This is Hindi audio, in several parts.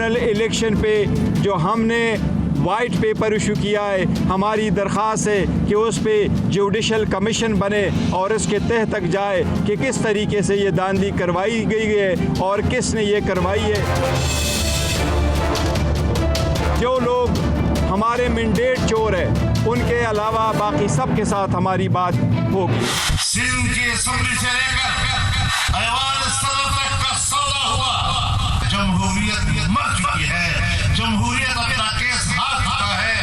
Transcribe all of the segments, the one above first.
जनरल इलेक्शन पे जो हमने वाइट पेपर इशू किया है, हमारी दरख्वास्त है कि उस पर जुडिशल कमीशन बने और उसके तह तक जाए कि किस तरीके से ये धांधली करवाई गई है और किसने ये करवाई है। जो लोग हमारे मैंडेट चोर है, उनके अलावा बाकी सब के साथ हमारी बात होगी। सिंध की असेंबली से लेकर ऐवान सदर तक का सौदा हुआ। जमहूरियत मर चुकी है, जमहूरियत अपना केस हार चुका है।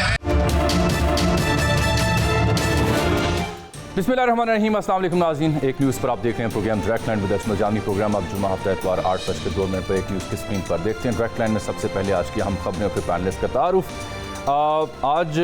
बिस्मिल्लाहिर्रहमानिर्रहीम, अस्सलाम वालेकुम नाज़रीन। एक न्यूज़ पर आप देख रहे हैं प्रोग्राम डायरेक्ट लाइन विद असमत जामी। प्रोग्राम आप जुमा हफ्ता इतवार 8:02 पर एक न्यूज़ की स्क्रीन पर देखते हैं। डायरेक्ट लाइन में सबसे पहले आज की अहम खबरें और पैनलिस्ट का तारुफ। आज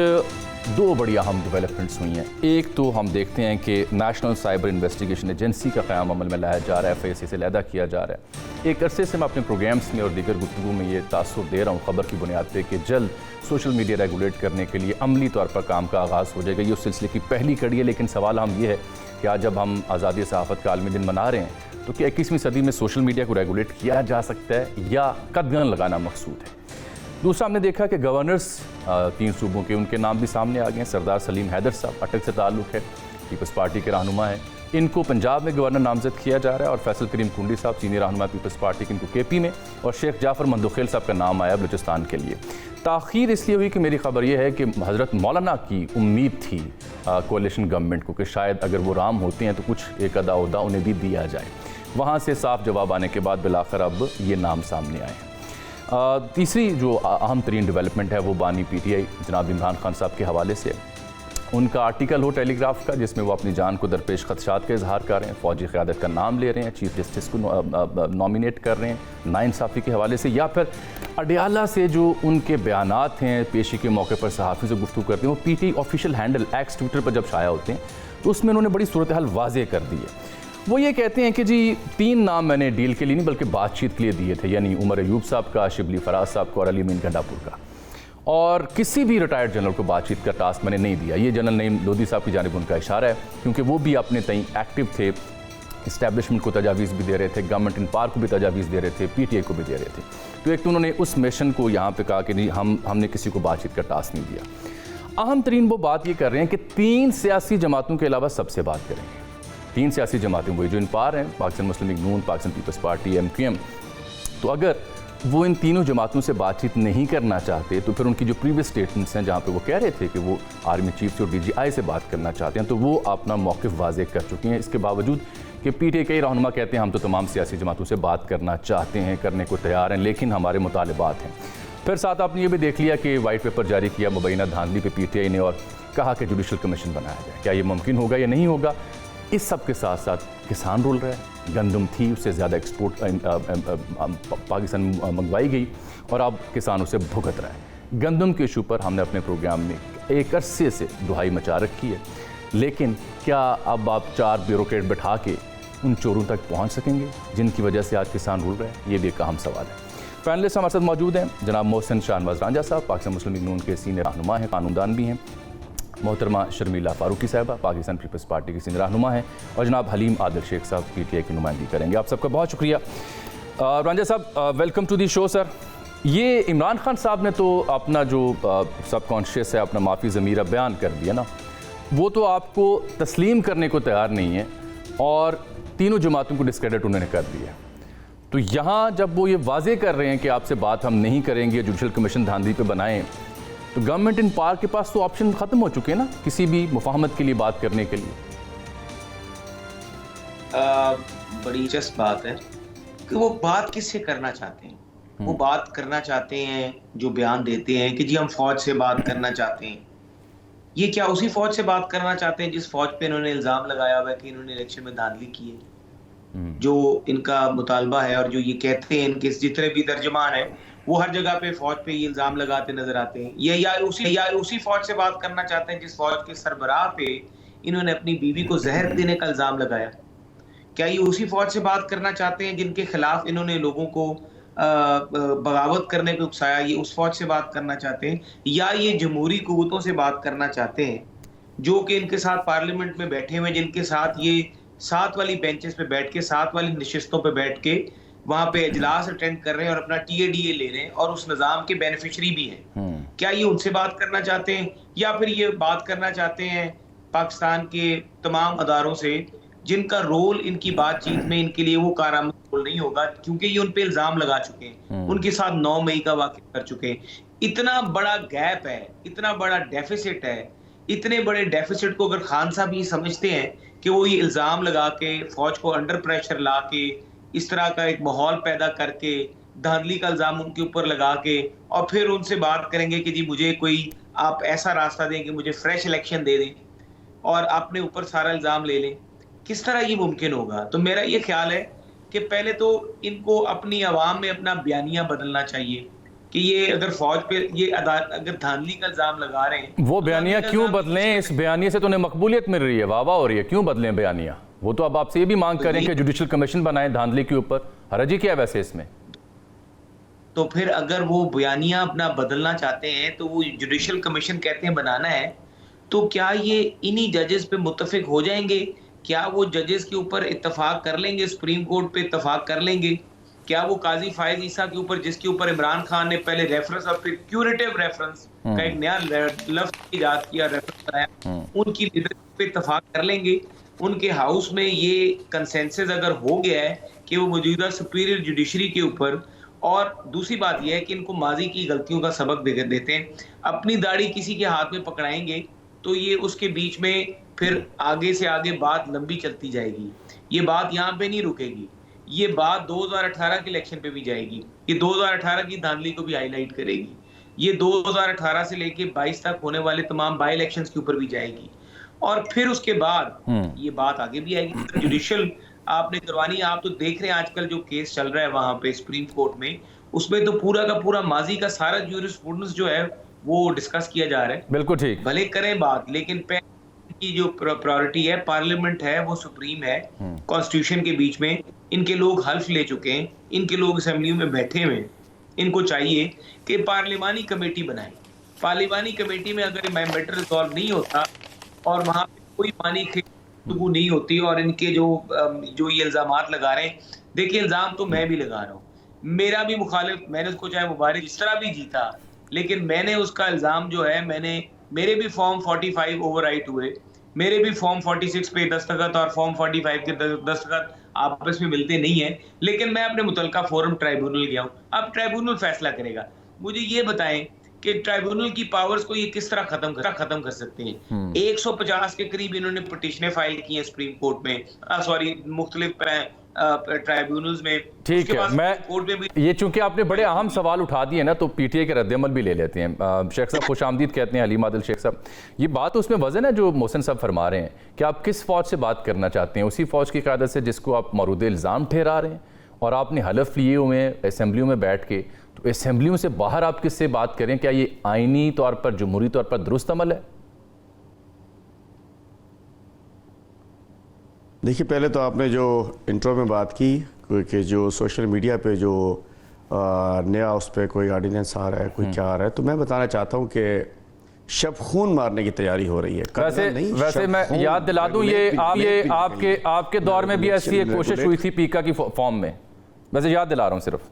दो बड़ी अहम डेवलपमेंट्स हुई हैं। एक तो हम देखते हैं कि नेशनल साइबर इन्वेस्टिगेशन एजेंसी का क़याम अमल में लाया जा रहा है, FIC से लहदा किया जा रहा है। एक अरसे से मैं अपने प्रोग्राम्स में और दीगर गुफ्तगू में ये तासुर दे रहा हूँ खबर की बुनियाद पर कि जल्द सोशल मीडिया रेगुलेट करने के लिए अमली तौर पर काम का आगाज़ हो जाएगा। ये उस सिलसिले की पहली कड़ी है। लेकिन सवाल हम ये है कि आज जब हम आज़ादी सहाफ़त का आलमी दिन मना रहे हैं तो क्या 21वीं सदी में सोशल मीडिया को रेगुलेट किया जा सकता है या कदगन लगाना मकसूद है। दूसरा, हमने देखा कि गवर्नर्स 3 सूबों के उनके नाम भी सामने आ गए हैं। सरदार सलीम हैदर साहब अटक से ताल्लुक़ है, पीपल्स पार्टी के रहनुमा हैं, इनको पंजाब में गवर्नर नामजद किया जा रहा है। और फैसल करीम कुंडी साहब सीनियर रहनुमा पीपल्स पार्टी के, इनको KP में, और शेख जाफ़र मंदुखेल साहब का नाम आया बलूचिस्तान के लिए। ताख़ीर इसलिए हुई कि मेरी खबर यह है कि हज़रत मौलाना की उम्मीद थी कोalition गवर्नमेंट को कि शायद अगर वो राम होते हैं तो कुछ एक अदा उहदा उन्हें भी दिया जाए। वहाँ से साफ जवाब आने के बाद बिलाखिर अब ये नाम सामने आए हैं। तीसरी जो अहम तरीन डेवलपमेंट है वो बानी PTI जनाब इमरान खान साहब के हवाले से उनका आर्टिकल हो टेलीग्राफ का, जिसमें वो अपनी जान को दरपेश खदशात का इजहार कर रहे हैं, फ़ौजी क़यादत का नाम ले रहे हैं, चीफ जस्टिस को नॉमिनेट कर रहे हैं नाइंसाफ़ी के हवाले से, या फिर अडियाला से जो उनके बयानात हैं पेशी के मौके पर सहाफ़ी से गुफ्तगू करते हैं, वो PTI official handle x Twitter पर जब शाया होते हैं तो उसमें उन्होंने बड़ी सूरत हाल वाज़ेह कर दी है। वो ये कहते हैं कि जी 3 नाम मैंने डील के लिए नहीं बल्कि बातचीत के लिए दिए थे, यानी उमर अयूब साहब का, शिबली फराज साहब को और अली अमीन गंडापुर का, और किसी भी रिटायर्ड जनरल को बातचीत का टास्क मैंने नहीं दिया। ये जनरल नईम लोधी साहब की जानिब उनका इशारा है, क्योंकि वो भी अपने तई एक्टिव थे, इस्टेब्लिशमेंट को तजावीज़ भी दे रहे थे, गवर्नमेंट इन पावर को भी तजावीज़ दे रहे थे, PTI को भी दे रहे थे। तो एक तो उन्होंने उस मिशन को यहाँ पर कहा कि नहीं, हमने किसी को बातचीत का टास्क नहीं दिया। अहम तरीन वो बात ये कर रहे हैं कि 3 सियासी जमातों के अलावा सबसे बात करेंगे। 3 सियासी जमातें वही जो इन पार हैं, पाकिस्तान मुस्लिम लीग नून, पाकिस्तान पीपल्स पार्टी, MQM। तो अगर वो इन तीनों जमातों से बातचीत नहीं करना चाहते तो फिर उनकी जो प्रीवियस स्टेटमेंट्स हैं जहाँ पे वो कह रहे थे कि वो आर्मी चीफ से और DGI से बात करना चाहते हैं, तो वो अपना मौक़िफ़ वाज़ेह कर चुके हैं। इसके बावजूद कि PTI कई रहनुमा कहते हैं हम तो तमाम सियासी जमातों से बात करना चाहते हैं, करने को तैयार हैं, लेकिन हमारे मुतालिबात हैं। फिर साथ आपने ये भी देख लिया कि वाइट पेपर जारी किया मुबैना धांधली पे PTI ने और कहा कि जुडिशल कमीशन बनाया जाए। क्या ये मुमकिन होगा या नहीं होगा? इस सब के साथ साथ किसान रुल रहा है, गंदम थी उससे ज़्यादा एक्सपोर्ट पाकिस्तान मंगवाई गई और अब किसान उसे भुगत रहा है। गंदम के इशू पर हमने अपने प्रोग्राम में एक अरसे से दुहाई मचा रखी है, लेकिन क्या अब आप 4 ब्यूरोक्रेट बैठा के उन चोरों तक पहुंच सकेंगे जिनकी वजह से आज किसान रुल रहा है? ये भी एक अहम सवाल है। पैनलिस्ट हमारे साथ मौजूद हैं जनाब मोहसिन शाहनवाज रांझा साहब, पाकिस्तान मुस्लिम लीग नून के सीनियर रहनुमा हैं, कानूनदान भी हैं, मोहतरमा शर्मिला फारूकी साहबा पाकिस्तान पीपल्स पार्टी की सीनियर रहनुमा हैं, और जनाब हलीम आदिल शेख साहब PTI की नुमाइंदगी करेंगे। आप सबका बहुत शुक्रिया। Ranjha sahab, welcome to the show sir. ये इमरान खान साहब ने तो अपना जो सबकॉन्शियस है, अपना माफ़ी ज़मीरा बयान कर दिया ना, वो तो आपको तस्लीम करने को तैयार नहीं है और तीनों जमातों को डिस्क्रेडिट उन्होंने कर दिया। तो यहाँ जब वो ये वाज़ेह कर रहे हैं कि आपसे बात हम नहीं करेंगे, जुडिशल कमीशन धांधली पे बनाएं, तो गवर्नमेंट इन पावर के पास तो ऑप्शन ख़त्म हो चुके हैं ना किसी भी मुफाहमत के लिए बात करने के लिए। बड़ी दिलचस्प बात है कि वो बात किससे करना चाहते हैं। वो बात करना चाहते हैं जो बयान देते हैं कि जी हम फौज से बात करना चाहते हैं। ये क्या उसी फौज से बात करना चाहते हैं जिस फौज पे इन्होंने इल्ज़ाम लगाया हुआ है कि इन्होंने इलेक्शन में धांधली की है? जो इनका मुतालबा है और जो ये कहते हैं इनके जितने भी तर्जमान है वो हर जगह पे फौज पे ये इल्जाम लगाते नजर आते हैं। ये या उसी फौज से बात करना चाहते हैं जिस फौज के सरबराह पे इन्होंने अपनी बीवी को जहर देने का इल्जाम लगाया। क्या ये उसी फौज से बात करना चाहते हैं जिनके खिलाफ इन्होंने लोगों को बगावत करने को उकसाया? ये उस फौज से बात करना चाहते हैं या ये जमहूरी कुव्वतों से बात करना चाहते हैं जो कि इनके साथ पार्लियामेंट में बैठे हुए, जिनके साथ ये साथ वाली बेंचेस पे बैठ के, साथ वाली नशिस्तों पे बैठ के वहां पे इजलास अटेंड कर रहे हैं और अपना TADA ले रहे हैं और उस निजाम के बेनिफिशरी भी हैं। क्या ये उनसे बात करना चाहते हैं या फिर ये बात करना चाहते हैं पाकिस्तान के तमाम अदारों से जिनका रोल इनकी बातचीत में इनके लिए वो कारआमद रोल नहीं होगा, क्योंकि ये उन पे इल्जाम लगा चुके हैं, उनके साथ 9 मई का वाक़या कर चुके हैं। इतना बड़ा गैप है, इतना बड़ा डेफिसिट है, इतने बड़े डेफिसिट को अगर खान साहब ये समझते हैं कि वो ये इल्जाम लगा के फौज को अंडर प्रेशर ला के इस तरह का एक माहौल पैदा करके धांधली का इल्जाम उनके ऊपर लगा के और फिर उनसे बात करेंगे कि जी मुझे कोई आप ऐसा रास्ता दें कि मुझे फ्रेश इलेक्शन दे दें और अपने ऊपर सारा इल्जाम ले लें, किस तरह ये मुमकिन होगा? तो मेरा ये ख्याल है कि पहले तो इनको अपनी आवाम में अपना बयानिया बदलना चाहिए कि ये अगर फौज पे ये अगर धांधली का इल्जाम लगा रहे हैं, वो बयानिया क्यों बदलें? इस बयानिए से तो उन्हें मकबूलियत मिल रही है, वाह वाह हो रही है, क्यों बदलें बयानिया? वो तो अब आपसे ये भी मांग करें कि जुडिशल कमीशन बनाए धांधली के ऊपर। हरजी क्या है वैसे इसमें? तो फिर अगर वो बयानिया अपना बदलना चाहते हैं तो वो जुडिशल कमीशन कहते हैं बनाना है, तो क्या ये इन्हीं जजेस पे मुत्तफिक हो जाएंगे? क्या वो जजेस के ऊपर इत्तफाक कर लेंगे, सुप्रीम कोर्ट पे इत्तफाक कर लेंगे? क्या वो काजी फायज ईसा के ऊपर, जिसके ऊपर इमरान खान ने पहले रेफरेंस और फिर क्यूरेटिव रेफरेंस का एक नया लफ्ज इजाद किया, रेफरेंस बनाया, उनकी लीडरशिप पे इत्तफाक कर लेंगे? उनके हाउस में ये कंसेंसस अगर हो गया है कि वो मौजूदा सुपीरियर जुडिशरी के ऊपर, और दूसरी बात यह है कि इनको माजी की गलतियों का सबक देते हैं, अपनी दाढ़ी किसी के हाथ में पकड़ाएंगे तो ये उसके बीच में फिर आगे से आगे बात लंबी चलती जाएगी। ये बात यहाँ पे नहीं रुकेगी, ये बात 2018 के इलेक्शन पे भी जाएगी, ये 2018 की धांधली को भी हाईलाइट करेगी, ये 2018 से लेके 22 तक होने वाले तमाम बाई इलेक्शंस के ऊपर भी जाएगी, और फिर उसके बाद ये बात आगे भी आएगी। जुडिशल आपने करवानी, आप तो देख रहे हैं आजकल जो केस चल रहा है वहां पे सुप्रीम कोर्ट में, उसमें तो पूरा का पूरा माजी का सारा ज्यूरिस्प्रूडेंस जो है वो डिस्कस किया जा रहा है। बिल्कुल ठीक, भले करें बात, लेकिन की जो प्रायोरिटी है, पार्लियामेंट है, वो सुप्रीम है, कॉन्स्टिट्यूशन के बीच में इनके लोग हल्फ ले चुके हैं, इनके लोग असेंबली में बैठे हुए हैं, इनको चाहिए कि पार्लिमानी कमेटी बनाए। पार्लिमानी कमेटी में अगर मैटर रिजॉल्व नहीं होता और वहां पे कोई पानी गुफ्तगू नहीं होती और इनके जो ये इल्जामात लगा रहे हैं, देखिए इल्जाम तो मैं भी लगा रहा हूँ, मेरा भी मुखालिफ, मैंने उसको चाहे मुबारक जिस तरह भी जीता, लेकिन मैंने उसका इल्जाम जो है, मेरे भी फॉर्म 45 ओवरराइट हुए, मेरे भी फॉर्म 46 पे दस्तखत और फॉर्म 45 के दस्तखत आपस में मिलते नहीं है, लेकिन मैं अपने मुतलका फोरम ट्राइब्यूनल गया हूँ। अब ट्राइब्यूनल फैसला करेगा। मुझे ये बताएं कि ट्राइब्यूनल की पावर्स को ये किस तरह खत्म कर सकते हैं? 150 के करीब इन्होंने पिटीशनें फाइल की हैं सुप्रीम कोर्ट में, सॉरी मुख्तलिफ ट्राइब्यूनल्स में। ठीक है, मैं कोर्ट में भी ये चूंकि आपने बड़े अहम सवाल उठा दिए ना, तो पीटीआई के रद्दमल भी ले लेते हैं। शेख साहब खुश आमदीद कहते हैं, अलीम आदिल शेख साहब, ये बात उसमें वजन है जो मोहसिन साहब फरमा रहे हैं कि आप किस फौज से बात करना चाहते हैं, उसी फौज की क़यादत से जिसको आप मरूद इल्ज़ाम ठहरा रहे हैं, और आपने हलफ लिए हुए हैं असेंबलियों में बैठ के, तो असेंबलियों से बाहर आप किससे बात करें? क्या ये आइनी तौर पर, जमहूरी तौर पर दुरुस्त अमल है? देखिए, पहले तो आपने जो इंट्रो में बात की कि जो सोशल मीडिया पे जो नया उस पर कोई ऑर्डिनेंस आ रहा है, कोई क्या आ रहा है, तो मैं बताना चाहता हूँ कि शब खून मारने की तैयारी हो रही है। वैसे मैं याद दिला दूं, ये आपके दौर में भी ऐसी एक कोशिश हुई थी पीका की फॉर्म में, वैसे याद दिला रहा हूँ सिर्फ।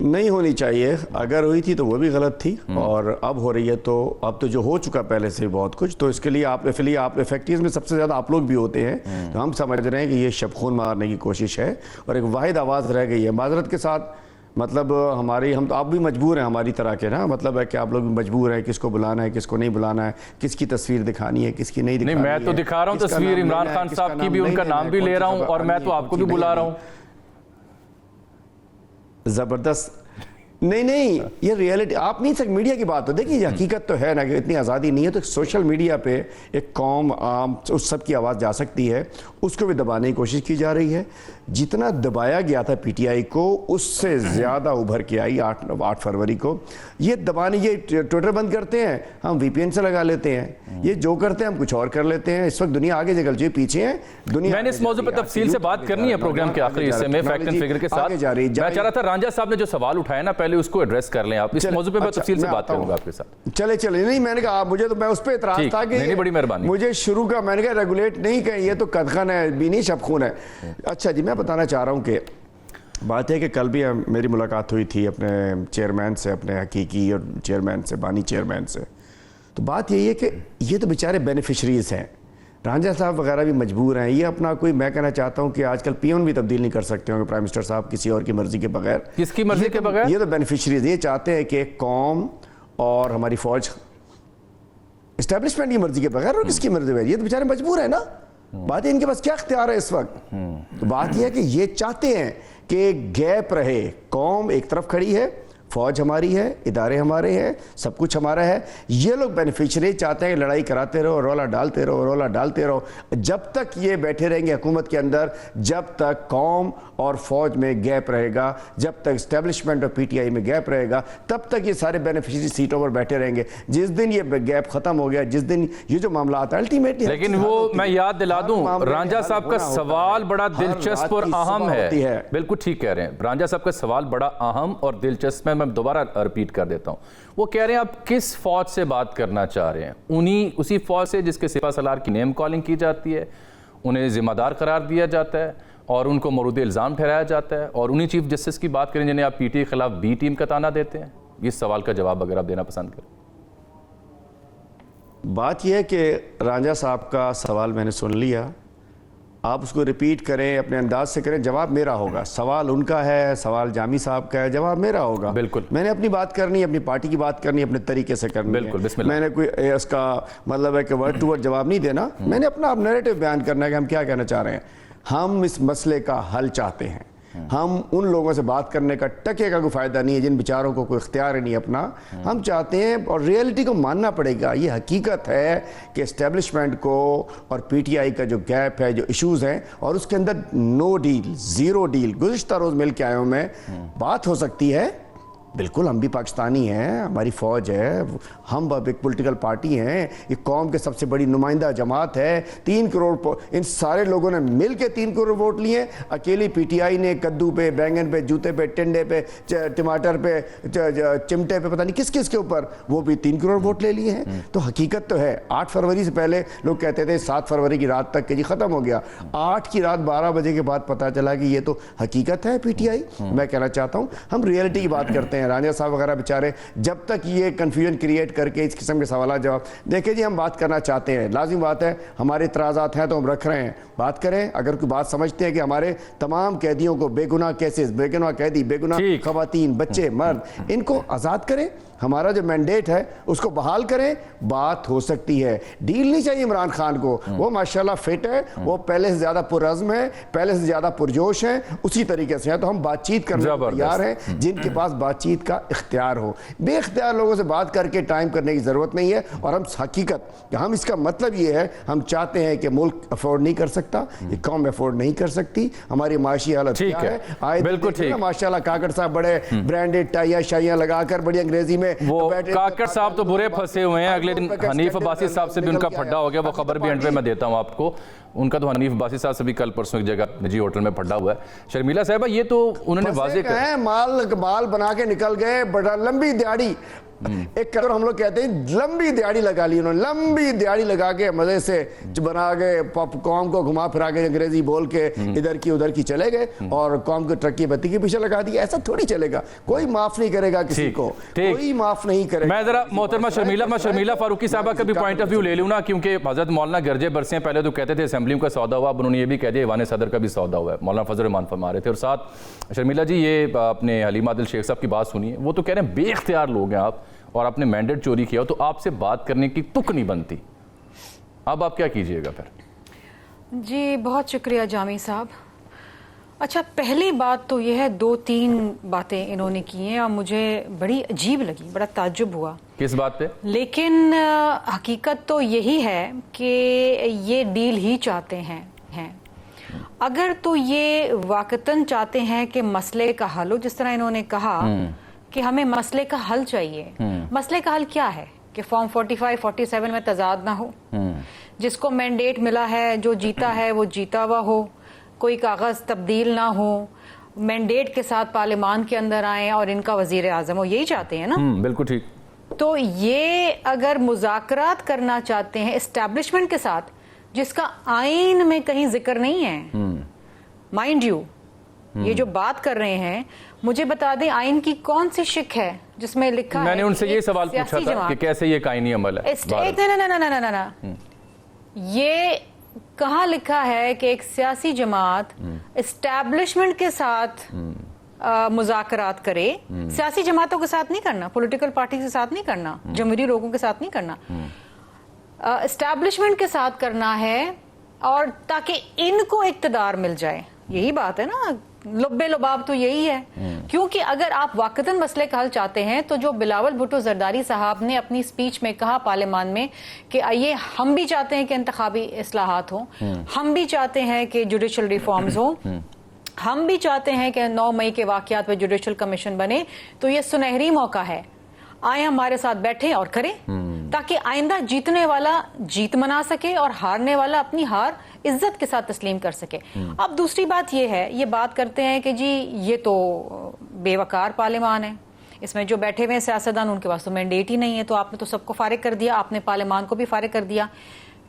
नहीं होनी चाहिए, अगर हुई थी तो वो भी गलत थी, और अब हो रही है तो अब तो जो हो चुका पहले से बहुत कुछ, तो इसके लिए आप इफेक्टिव में सबसे ज़्यादा आप लोग भी होते हैं, तो हम समझ रहे हैं कि ये शब खून मारने की कोशिश है और एक वाहिद आवाज़ रह गई है। माजरत के साथ, मतलब हम तो आप भी मजबूर हैं हमारी तरह के ना, मतलब है कि आप लोग भी मजबूर हैं किसको बुलाना है, किसको नहीं बुलाना है, किसकी तस्वीर दिखानी है, किसकी नहीं दिखानी है। मैं तो दिखा रहा हूँ तस्वीर इमरान खान साहब की भी, उनका नाम भी ले रहा हूँ, और मैं तो आपको भी बुला रहा हूँ। ज़बरदस्त। नहीं, ये रियलिटी आप नहीं सकते, मीडिया की बात हो। देखिए हकीकत तो है ना कि इतनी आज़ादी नहीं है, तो सोशल मीडिया पे एक कौम आम उस सब की आवाज़ जा सकती है, उसको भी दबाने की कोशिश की जा रही है। जितना दबाया गया था पीटीआई को, उससे ज़्यादा उभर के आई 8 फरवरी को। ये दबाने, ये ट्विटर बंद करते हैं, हम VPN से लगा लेते हैं, ये जो करते हैं हम कुछ और कर लेते हैं। इस वक्त दुनिया आगे निकल जाए, पीछे है दुनिया। मैंने इस मौजूद पर तफसील से बात करनी है प्रोग्राम के आखिरी हिस्से में, फैक्ट एंड फिगर के साथ। मैं चाह रहा था रांझा साहब ने जो सवाल उठाया ना, पहले पहले उसको एड्रेस कर लें आप। इस मौजू पे मैं तफसील से बात करूंगा आपके साथ। चले नहीं, मैंने कहा मुझे तो मैं उस पर इतराज था कि नहीं, बड़ी मेहरबानी, मुझे शुरू का मैंने कहा रेगुलेट नहीं करें, ये तो कदखन है, बीनी शबखून है। अच्छा जी, मैं बताना चाह रहा हूँ कि बात है कि कल भी मेरी मुलाकात हुई थी अपने चेयरमैन से, अपने हकीकी और चेयरमैन से, बानी चेयरमैन से। तो बात यही है कि ये तो बेचारे बेनिफिशरीज हैं, रांझा साहब वगैरह भी मजबूर हैं। ये अपना कोई, मैं कहना चाहता हूँ कि आजकल पीएम भी तब्दील नहीं कर सकते होंगे प्राइम मिनिस्टर साहब किसी और की मर्जी के बगैर। किसकी मर्जी के बगैर? ये तो बेनिफिशरीज ये चाहते हैं कि कौम और हमारी फौज एस्टेब्लिशमेंट की मर्जी के बगैर, और किसकी मर्जी है? ये तो बेचारे मजबूर है ना। बात है इनके पास क्या इख्तियार है इस वक्त। तो बात यह है कि ये चाहते हैं कि गैप रहे, कौम एक तरफ खड़ी है, फौज हमारी है, इदारे हमारे हैं, सब कुछ हमारा है। ये लोग बेनिफिशरी चाहते हैं कि लड़ाई कराते रहो, रोला डालते रहो, रोला डालते रहो। जब तक ये बैठे रहेंगे हुकूमत के अंदर, जब तक कौम और फौज में गैप रहेगा, जब तक इस्टेब्लिशमेंट और पीटीआई में गैप रहेगा, तब तक ये सारे बेनिफिशरी सीटों पर बैठे रहेंगे। जिस दिन ये गैप खत्म हो गया, जिस दिन ये जो मामला आता है अल्टीमेटली, लेकिन वो मैं याद दिला दूं, रांझा साहब का सवाल बड़ा दिलचस्प और अहम है। बिल्कुल ठीक कह रहे हैं, रांझा साहब का सवाल बड़ा अहम और दिलचस्प है। मैं दोबारा रिपीट कर देता हूं। वो कह रहे हैं आप किस फौज से बात करना चाह रहे हैं? उसी फौज से जिसके सिपा सलार की नेम कॉलिंग की जाती है, उन्हें जिम्मेदार करार दिया जाता है और उनको मरूद इल्ज़ाम ठहराया जाता है, और उन्हीं चीफ जस्टिस की बात करें जिन्हें आप पीटी के खिलाफ बी टीम का ताना देते हैं। इस सवाल का जवाब अगर आप देना पसंद करें। बात यह है कि रांझा साहब का सवाल मैंने सुन लिया, आप उसको रिपीट करें, अपने अंदाज से करें, जवाब मेरा होगा। सवाल उनका है, सवाल जामी साहब का है, जवाब मेरा होगा। बिल्कुल, मैंने अपनी बात करनी है, अपनी पार्टी की बात करनी है, अपने तरीके से करनी है। बिल्कुल, मैंने कोई इसका मतलब है कि वर्ड टू वर्ड जवाब नहीं देना। मैंने अपना नैरेटिव बयान करना है कि हम क्या कहना चाह रहे हैं। हम इस मसले का हल चाहते हैं। हम उन लोगों से बात करने का टके का कोई फ़ायदा नहीं है जिन बेचारों को कोई इख्तियार नहीं अपना। हम चाहते हैं, और रियलिटी को मानना पड़ेगा, ये हकीकत है कि इस्टेब्लिशमेंट को और पीटीआई का जो गैप है, जो इश्यूज़ हैं, और उसके अंदर नो डील, ज़ीरो डील। गुज़िश्ता रोज़ मिल के आए हूँ मैं, बात हो सकती है। बिल्कुल, हम भी पाकिस्तानी हैं, हमारी फ़ौज है, हम अब एक पॉलिटिकल पार्टी हैं, ये कौम के सबसे बड़ी नुमाइंदा जमात है। 3 करोड़, इन सारे लोगों ने मिल के 3 करोड़ वोट लिए। अकेली पीटीआई ने कद्दू पे, बैंगन पे, जूते पे, टिंडे पे, टमाटर पे, चिमटे पे, पता नहीं किस किस के ऊपर, वो भी 3 करोड़ वोट ले लिए हैं। तो हकीकत तो है। 8 फरवरी से पहले लोग कहते थे 7 फरवरी की रात तक के जी ख़त्म हो गया। 8 की रात 12 बजे के बाद पता चला कि ये तो हकीकत है पीटीआई। मैं कहना चाहता हूँ हम रियलिटी की बात करते हैं। रांझा साहब वगैरह बेचारे जब तक ये कंफ्यूजन क्रिएट करके इस किस्म के सवाल जवाब, देखिए जी हम बात करना चाहते हैं, लाजिम बात है, हमारे इतराज़ात हैं तो हम रख रहे हैं, बात करें। अगर कोई बात समझते हैं कि हमारे तमाम कैदियों को, बेगुनाह केसेस, बेगुनाह कैदी, बेगुनाह खवातीन, बच्चे, मर्द, इनको आज़ाद करें, हमारा जो मैंडेट है उसको बहाल करें, बात हो सकती है। डील नहीं चाहिए इमरान खान को, वो माशाल्लाह फिट है, वो पहले से ज़्यादा पुरज़्म है, पहले से ज़्यादा पुरजोश है, उसी तरीके से है। तो हम बातचीत करने को तैयार हैं जिनके पास बातचीत का इख्तियार हो। बेइख्तियार लोगों से बात करके टाइम करने की ज़रूरत नहीं है। और हम हकीकत, हम इसका मतलब ये है, हम चाहते हैं कि मुल्क अफोर्ड नहीं कर सकता, ये कौम अफोर्ड नहीं कर सकती, हमारी माशी हालत क्या है। बिल्कुल ठीक, माशाल्लाह काकड़ साहब बड़े ब्रांडेड टाइयाँ शाइयाँ लगाकर बड़ी अंग्रेजी में, वो काकड़ साहब तो बुरे फंसे हुए हैं। अगले दिन हनीफ अब्बासी साहब से भी उनका फड्डा हो गया, वो खबर भी एंड पे मैं देता हूं आपको। उनका तो हनीफ अब्बासी साहब से भी कल परसों एक जगह निजी होटल में फड्डा हुआ है। शर्मिला साहबा, ये तो उन्होंने वाज़ेह किया, माल बना के निकल गए, बड़ा लंबी दिहाड़ी, एक कदर हम लोग कहते हैं लंबी दिहाड़ी लगा ली उन्होंने, लंबी दिहाड़ी लगा के मजे से बना के कौम को घुमा फिरा के अंग्रेजी बोल के इधर की उधर की चले गए और कौम को ट्रक की बत्ती के पीछे लगा दी। ऐसा थोड़ी चलेगा, कोई माफ नहीं करेगा किसी को, कोई माफ नहीं करेगा। मैं जरा मोहतरमा शर्मिला फारूकी साहबा का भी पॉइंट ऑफ व्यू ले लूँ ना, क्योंकि हजरत मौलाना गर्जे बरसे पहले तो कहते थे असेंबली का सौदा हुआ, अब उन्होंने ये भी कह दिया ईवान सदर का भी सौदा हुआ है। मौलाना फजल रहमान फरमा रहे थे। और साथ शर्मिला जी, ये अपने हलीमा आदिल शेख साहब की बात सुनिए, वो तो कह रहे हैं बेइख्तियार लोग हैं आप और आपने मैंडेट चोरी किया तो आपसे बात करने की तुक नहीं बनती। अब आप क्या कीजिएगा फिर? जी बहुत शुक्रिया जामी साहब। अच्छा, पहली बात तो यह है, 2-3 बातें इन्होंने की हैं और मुझे बड़ी अजीब लगी, बड़ा ताज्जुब हुआ। किस बात पे? लेकिन हकीकत तो यही है कि ये डील ही चाहते हैं। अगर तो ये वाकतन चाहते हैं कि मसले का हल हो, जिस तरह इन्होंने कहा कि हमें मसले का हल चाहिए। मसले का हल क्या है कि फॉर्म 45-47 में तजाद ना हो, जिसको मैंडेट मिला है, जो जीता है वो जीता हुआ हो, कोई कागज तब्दील ना हो, मैंडेट के साथ पार्लियामान के अंदर आए और इनका वजीर आजम हो, यही चाहते हैं ना? बिल्कुल ठीक। तो ये अगर मुज़ाकरात करना चाहते हैं एस्टैब्लिशमेंट के साथ, जिसका आइन में कहीं जिक्र नहीं है, माइंड यू, ये जो बात कर रहे हैं, मुझे बता दें आइन की कौन सी शिक है जिसमें लिखा है? मैंने उनसे ये सवाल पूछा था कि कैसे ये कायनी अमल है। ना, ये कहाँ लिखा है कि एक सियासी जमात एस्टैब्लिशमेंट के साथ मुज़ाकरात करे? सियासी जमातों के साथ नहीं करना, पॉलिटिकल पार्टी के साथ नहीं करना, जमहूरी लोगों के साथ नहीं करना, एस्टैब्लिशमेंट के साथ करना है, और ताकि इनको इक्तदार मिल जाए। यही बात है ना, लुब्बे लुबाब तो यही है। क्योंकि अगर आप वाकतन मसले का हल चाहते हैं तो जो बिलावल भुट्टो जरदारी साहब ने अपनी स्पीच में कहा पार्लियामान में कि आइए हम भी चाहते हैं कि इंतखाबी इस्लाहात हो, हम भी चाहते हैं कि जुडिशल रिफॉर्म्स हो, हम भी चाहते हैं कि 9 मई के वाकयात पे जुडिशल कमीशन बने, तो ये सुनहरी मौका है, आए हमारे साथ बैठे और करें, ताकि आइंदा जीतने वाला जीत मना सके और हारने वाला अपनी हार इज्जत के साथ तस्लीम कर सके। अब दूसरी बात ये है, ये बात करते हैं कि जी ये तो बेवकार पार्लियामान है, इसमें जो बैठे हुए हैं सियासतदान उनके पास तो मैंडेट ही नहीं है, तो आपने तो सबको फारिग कर दिया, आपने पार्लियामान को भी फारिग कर दिया,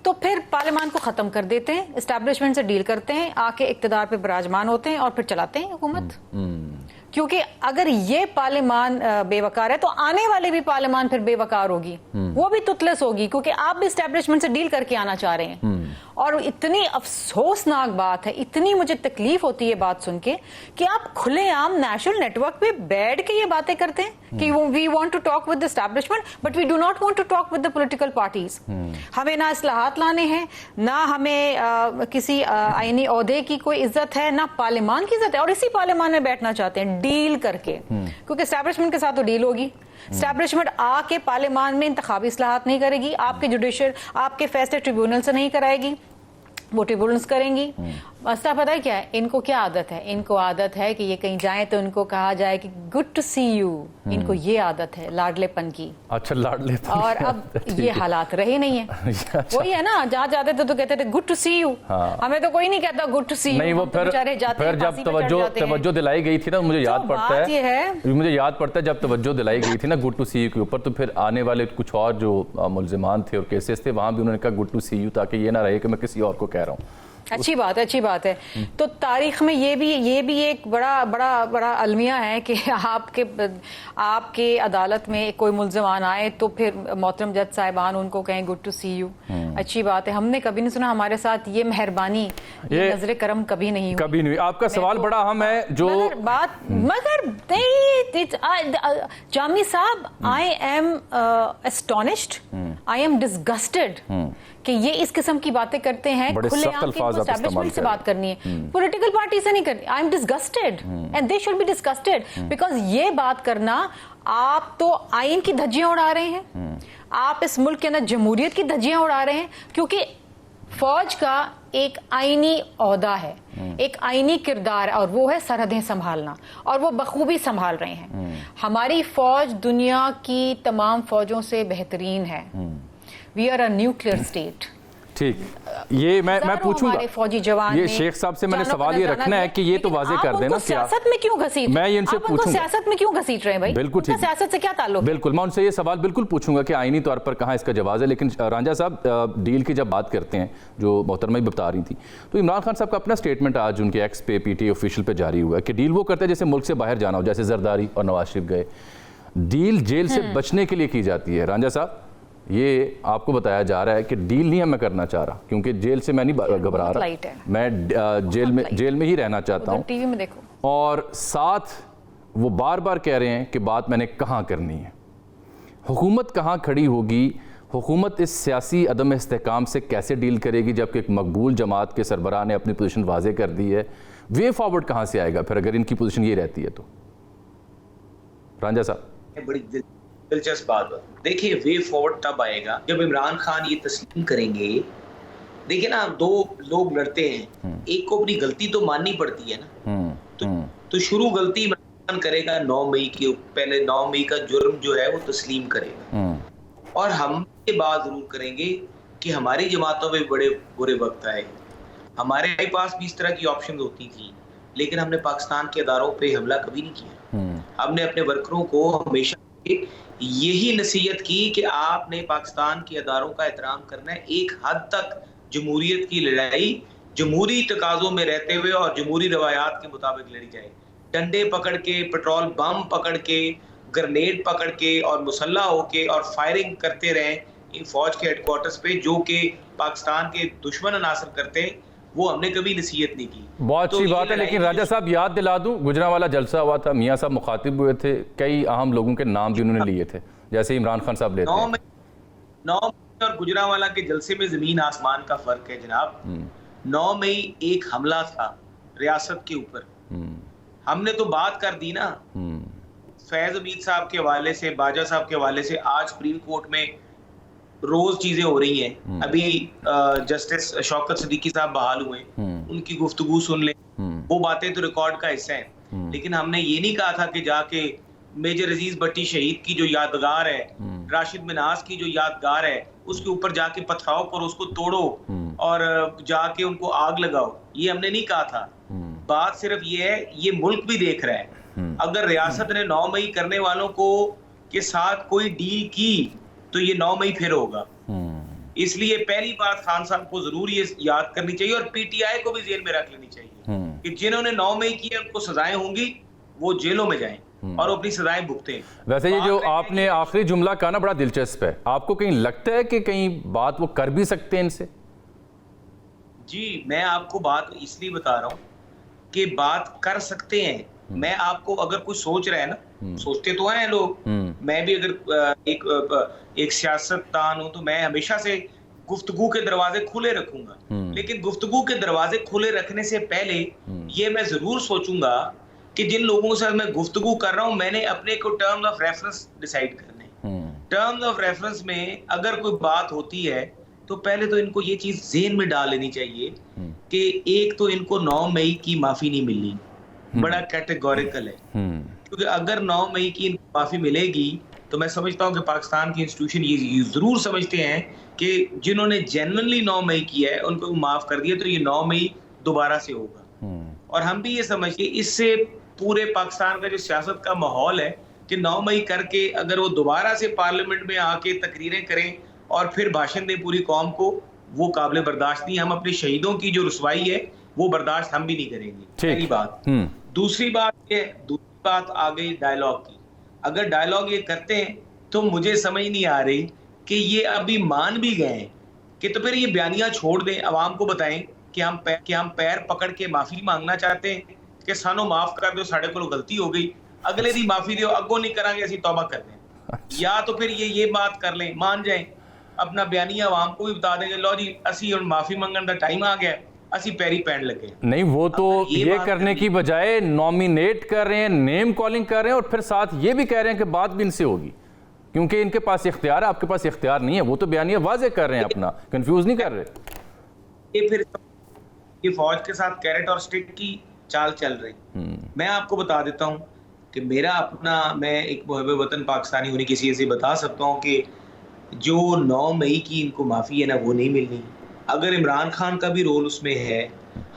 तो फिर पार्लियामान को खत्म कर देते हैं, एस्टैब्लिशमेंट से डील करते हैं, आके इक्तदार पे विराजमान होते हैं और फिर चलाते हैं हुकूमत। क्योंकि अगर ये पार्लियामान बेवकार है तो आने वाले भी पार्लियामान फिर बेवकार होगी, वो भी तुतलस होगी, क्योंकि आप भी एस्टैब्लिशमेंट से डील करके आना चाह रहे हैं। और इतनी अफसोसनाक बात है, इतनी मुझे तकलीफ होती है बात सुन के कि आप खुलेआम नेशनल नेटवर्क पे बैठ के ये बातें करते हैं कि we want to talk with the establishment but we do not want to talk with the political parties. हमें ना इस्लाहात लाने हैं, ना हमें किसी आईनी ओहदे की कोई इज्जत है, ना पार्लियामान की इज्जत है, और इसी पार्लियामान में बैठना चाहते हैं डील करके, क्योंकि एस्टैब्लिशमेंट के साथ तो डील होगी। एस्टैब्लिशमेंट आके पार्लियामान में इंतखाबी इस्लाहात नहीं करेगी, आपके जुडिशल आपके फैसले ट्रिब्यूनल से नहीं कराएगी, वो ट्रिब्यूनल्स करेंगी। मसला पता है क्या है, इनको क्या आदत है, इनको आदत है कि ये कहीं जाए तो इनको कहा जाए कि गुड टू सी यू, इनको ये आदत है लाडलेपन की। अच्छा, लाडलेपन। और अब ये हालात रहे नहीं है। वही है ना, जहाँ जाते थे तो कहते थे गुड टू सी यू, हमें तो कोई नहीं कहता गुड टू सी यू। नहीं, वो फिर जब तवज्जो दिलाई गई थी ना, मुझे याद पड़ता है जब तवज्जो दिलाई गई थी ना गुड टू सी यू के ऊपर, तो फिर आने वाले कुछ और जो मुल्जिमान थे और केसेस थे, वहां भी उन्होंने कहा गुड टू सी यू, ताकि ये ना रहे कि मैं किसी और को कह रहा हूँ। अच्छी बात है। तो तारीख में ये भी एक बड़ा अलमिया है कि आपके अदालत में कोई मुल्ज़िमान आए तो फिर मोहतरम जज साहिबान उनको कहें गुड टू सी यू। अच्छी बात है, हमने कभी नहीं सुना हमारे साथ ये मेहरबानी, ये नजर करम कभी नहीं हुई। आपका सवाल बड़ा अहम है जो मगर जामी साहब, I am astonished, I am disgusted कि ये इस किस्म की बातें करते हैं। खुलेआम एस्टैब्लिशमेंट से बात करनी है, पॉलिटिकल पार्टी से नहीं करनी। I am disgusted and they should be disgusted, because ये बात करना, आप तो आइन की धज्जियां उड़ा रहे हैं, आप इस मुल्क के अंदर जमहूरियत की धज्जियां उड़ा रहे हैं, क्योंकि फौज का एक आईनी ओहदा है, एक आईनी किरदार है, और वो है सरहदें संभालना, और वो बखूबी संभाल रहे हैं। हमारी फौज दुनिया की तमाम फौजों से बेहतरीन है। We are a nuclear state. ठीक, ये मैं पूछूंगा, फौजी जवान ये शेख साहब से मैंने सवाल ये रखना है कि ये तो वाजे कर देना, सियासत में क्यों घसीट, मैं इनसे पूछूंगा सियासत में क्यों घसीट रहे हैं भाई? बिल्कुल ठीक, सियासत से क्या ताल्लुक? बिल्कुल, मैं उनसे ये सवाल बिल्कुल पूछूंगा कि आईनी तौर पर कहाँ इसका जवाब है। लेकिन रांझा साहब, डील की जब बात करते हैं, जो मोहतरमा भी बता रही थी, तो इमरान खान साहब का अपना स्टेटमेंट आज उनके एक्स पे पीटीआई ऑफिशियल पे जारी हुआ है कि डील वो करते हैं जैसे मुल्क से बाहर जाना हो, जैसे जरदारी और नवाज शरीफ गए। डील जेल से बचने के लिए की जाती है। रांझा साहब, ये आपको बताया जा रहा है कि डील नहीं है मैं करना चाह रहा, क्योंकि जेल से मैं नहीं घबरा रहा, मैं जेल में ही रहना चाहता हूँ। टीवी में देखो, और साथ वो बार बार कह रहे हैं कि बात मैंने कहाँ करनी है, हुकूमत कहाँ खड़ी होगी, हुकूमत इस सियासी अदम इस्तेहकाम से कैसे डील करेगी, जबकि एक मकबूल जमात के सरबराह ने अपनी पोजीशन वाजे कर दी है। वे फॉरवर्ड कहाँ से आएगा फिर अगर इनकी पोजीशन ये रहती है तो? रांझा साहब, बड़ी दिलचस्प बात है। देखिए, वे फॉरवर्ड तब आएगा जब इमरान खान ये तस्लीम करेंगे। देखिए ना, दो लोग लड़ते हैं, एक को अपनी गलती तो माननी पड़ती है ना, तो शुरू गलती इमरान खान करेगा 9 मई के पहले, 9 मई का जुर्म जो है वो तस्लीम करेगा, और हम ये बात जरूर करेंगे कि हमारी जमातों में बड़े बुरे वक्त आए, हमारे पास भी इस तरह की ऑप्शन होती थी, लेकिन हमने पाकिस्तान के अदारों पे हमला कभी नहीं किया। हमने अपने वर्करों को हमेशा यही नसीहत की कि आपने पाकिस्तान के अदारों का एहतराम करना है। एक हद तक जमहूरियत की लड़ाई जमहूरी तकाजों में रहते हुए और जमहूरी रवायात के मुताबिक लड़ी जाए। डंडे पकड़ के, पेट्रोल बम पकड़ के, ग्रेनेड पकड़ के और मुसल्ला होके और फायरिंग करते रहे इन फौज के हेडक्वार्टर्स पे, जो कि पाकिस्तान के दुश्मन अनासर करते हैं, वो हमने कभी नसीहत नहीं की। बहुत अच्छी बात है, लेकिन राजा साहब याद दिला दूं, गुजरांवाला जलसा हुआ था, मियां साहब मुखातिब हुए थे, कई अहम लोगों के नाम भी उन्होंने लिए थे, जैसे इमरान खान साहब लेते हैं। 9 मई और गुजरांवाला के जलसे में जमीन आसमान का फर्क है जनाब। 9 मई एक हमला था रियासत के ऊपर, हमने तो बात कर दी ना। फैज हमीद साहब के हवाले से, बाजा साहब के हवाले से आज सुप्रीम कोर्ट में रोज चीजें हो रही हैं। अभी जस्टिस शौकत सिद्दीकी साहब बहाल हुए, उनकी गुफ्तगू सुन लें, वो बातें तो रिकॉर्ड का हिस्सा है। लेकिन हमने ये नहीं कहा था कि जाके मेजर अजीज भट्टी शहीद की जो यादगार है, राशिद मिनास की जो यादगार है, उसके ऊपर जाके पथराव करो, उसको तोड़ो और जाके उनको आग लगाओ। ये हमने नहीं कहा था। बात सिर्फ ये है, ये मुल्क भी देख रहा है। अगर रियासत ने 9 मई करने वालों को के साथ कोई डील की तो ये 9 मई फिर होगा। इसलिए पहली बात खान साहब को जरूर ये याद करनी चाहिए और पीटीआई को भी जेल में रख लेनी चाहिए कि जिन्होंने 9 मई की उनको सजाएं होंगी, वो जेलों में जाएं और अपनी सजाएं भुगतें। वैसे ये जो आपने आखिरी जुमला कहा ना, बड़ा दिलचस्प है। आपको कहीं लगता है कि कहीं बात वो कर भी सकते हैं इनसे? जी, मैं आपको बात इसलिए बता रहा हूँ कि बात कर सकते हैं। मैं आपको, अगर कोई सोच रहा है ना, सोचते तो हैं लोग, मैं भी अगर एक सियासतदान हूं तो मैं हमेशा से गुफ्तगू के दरवाजे खुले रखूंगा। लेकिन गुफ्तगू के दरवाजे खुले रखने से पहले ये मैं जरूर सोचूंगा कि जिन लोगों के साथ मैं गुफ्तगू कर रहा हूं, मैंने अपने को टर्म्स ऑफ रेफरेंस डिसाइड करने। टर्म्स ऑफ रेफरेंस में अगर कोई बात होती है तो पहले तो इनको ये चीज ज़हन में डाल लेनी चाहिए कि एक तो इनको 9 मई की माफी नहीं मिलनी, बड़ा कैटेगोरिकल है। क्योंकि अगर 9 मई की माफी मिलेगी तो मैं समझता हूं कि पाकिस्तान की इंस्टीट्यूशन ये जरूर समझते हैं कि जिन्होंने जेन्युइनली 9 मई किया है उनको माफ कर दिया तो ये 9 मई दोबारा से होगा। और हम भी ये समझिए, इससे पूरे पाकिस्तान का जो सियासत का माहौल है कि 9 मई करके अगर वो दोबारा से पार्लियामेंट में आके तकरीरें करें और फिर भाषण दें पूरी कौम को, वो काबिल बर्दाश्त नहीं। हम अपने शहीदों की जो रुसवाई है वो बर्दाश्त हम भी नहीं करेंगे, पहली बात। दूसरी बात आ गई डायलॉग की। अगर डायलॉग ये करते हैं तो मुझे समझ नहीं आ रही कि ये अभी मान भी गए हैं कि तो फिर ये बयानियां छोड़ दें, अवाम को बताएं कि हम पैर पकड़ के माफी मांगना चाहते हैं कि सानू माफ कर दो, साढ़े को गलती हो गई, अगले दी माफी दो, अगो नहीं करांगे, असी तौबा कर दें। या तो फिर ये बात कर लें, मान जाएं, अपना बयानिया अवाम को भी बता देंगे, लो जी असी हुण माफी मंगण दा टाइम आ गया, असी पैरी पैन लगे। नहीं, वो तो ये करने की बजाय नॉमिनेट कर रहे हैं, नेम कॉलिंग कर रहे हैं और फिर साथ ये भी कह रहे हैं कि बात भी इनसे होगी, क्योंकि इनके पास इख्तियार है, आपके पास इख्तियार नहीं है। वो तो बयानिया वाज़ेह कर रहे हैं, अपना कंफ्यूज नहीं कर रहे। ये फिर ये फौज के साथ कैरेट और स्टिक की चाल चल रही। मैं आपको बता देता हूं कि मेरा अपना, मैं एक मुहब्बे वतन पाकिस्तानी होने की हैसियत से बता सकता हूं कि जो 9 मई की इनको माफी है ना, वो नहीं मिलनी। अगर इमरान खान का भी रोल उसमें है,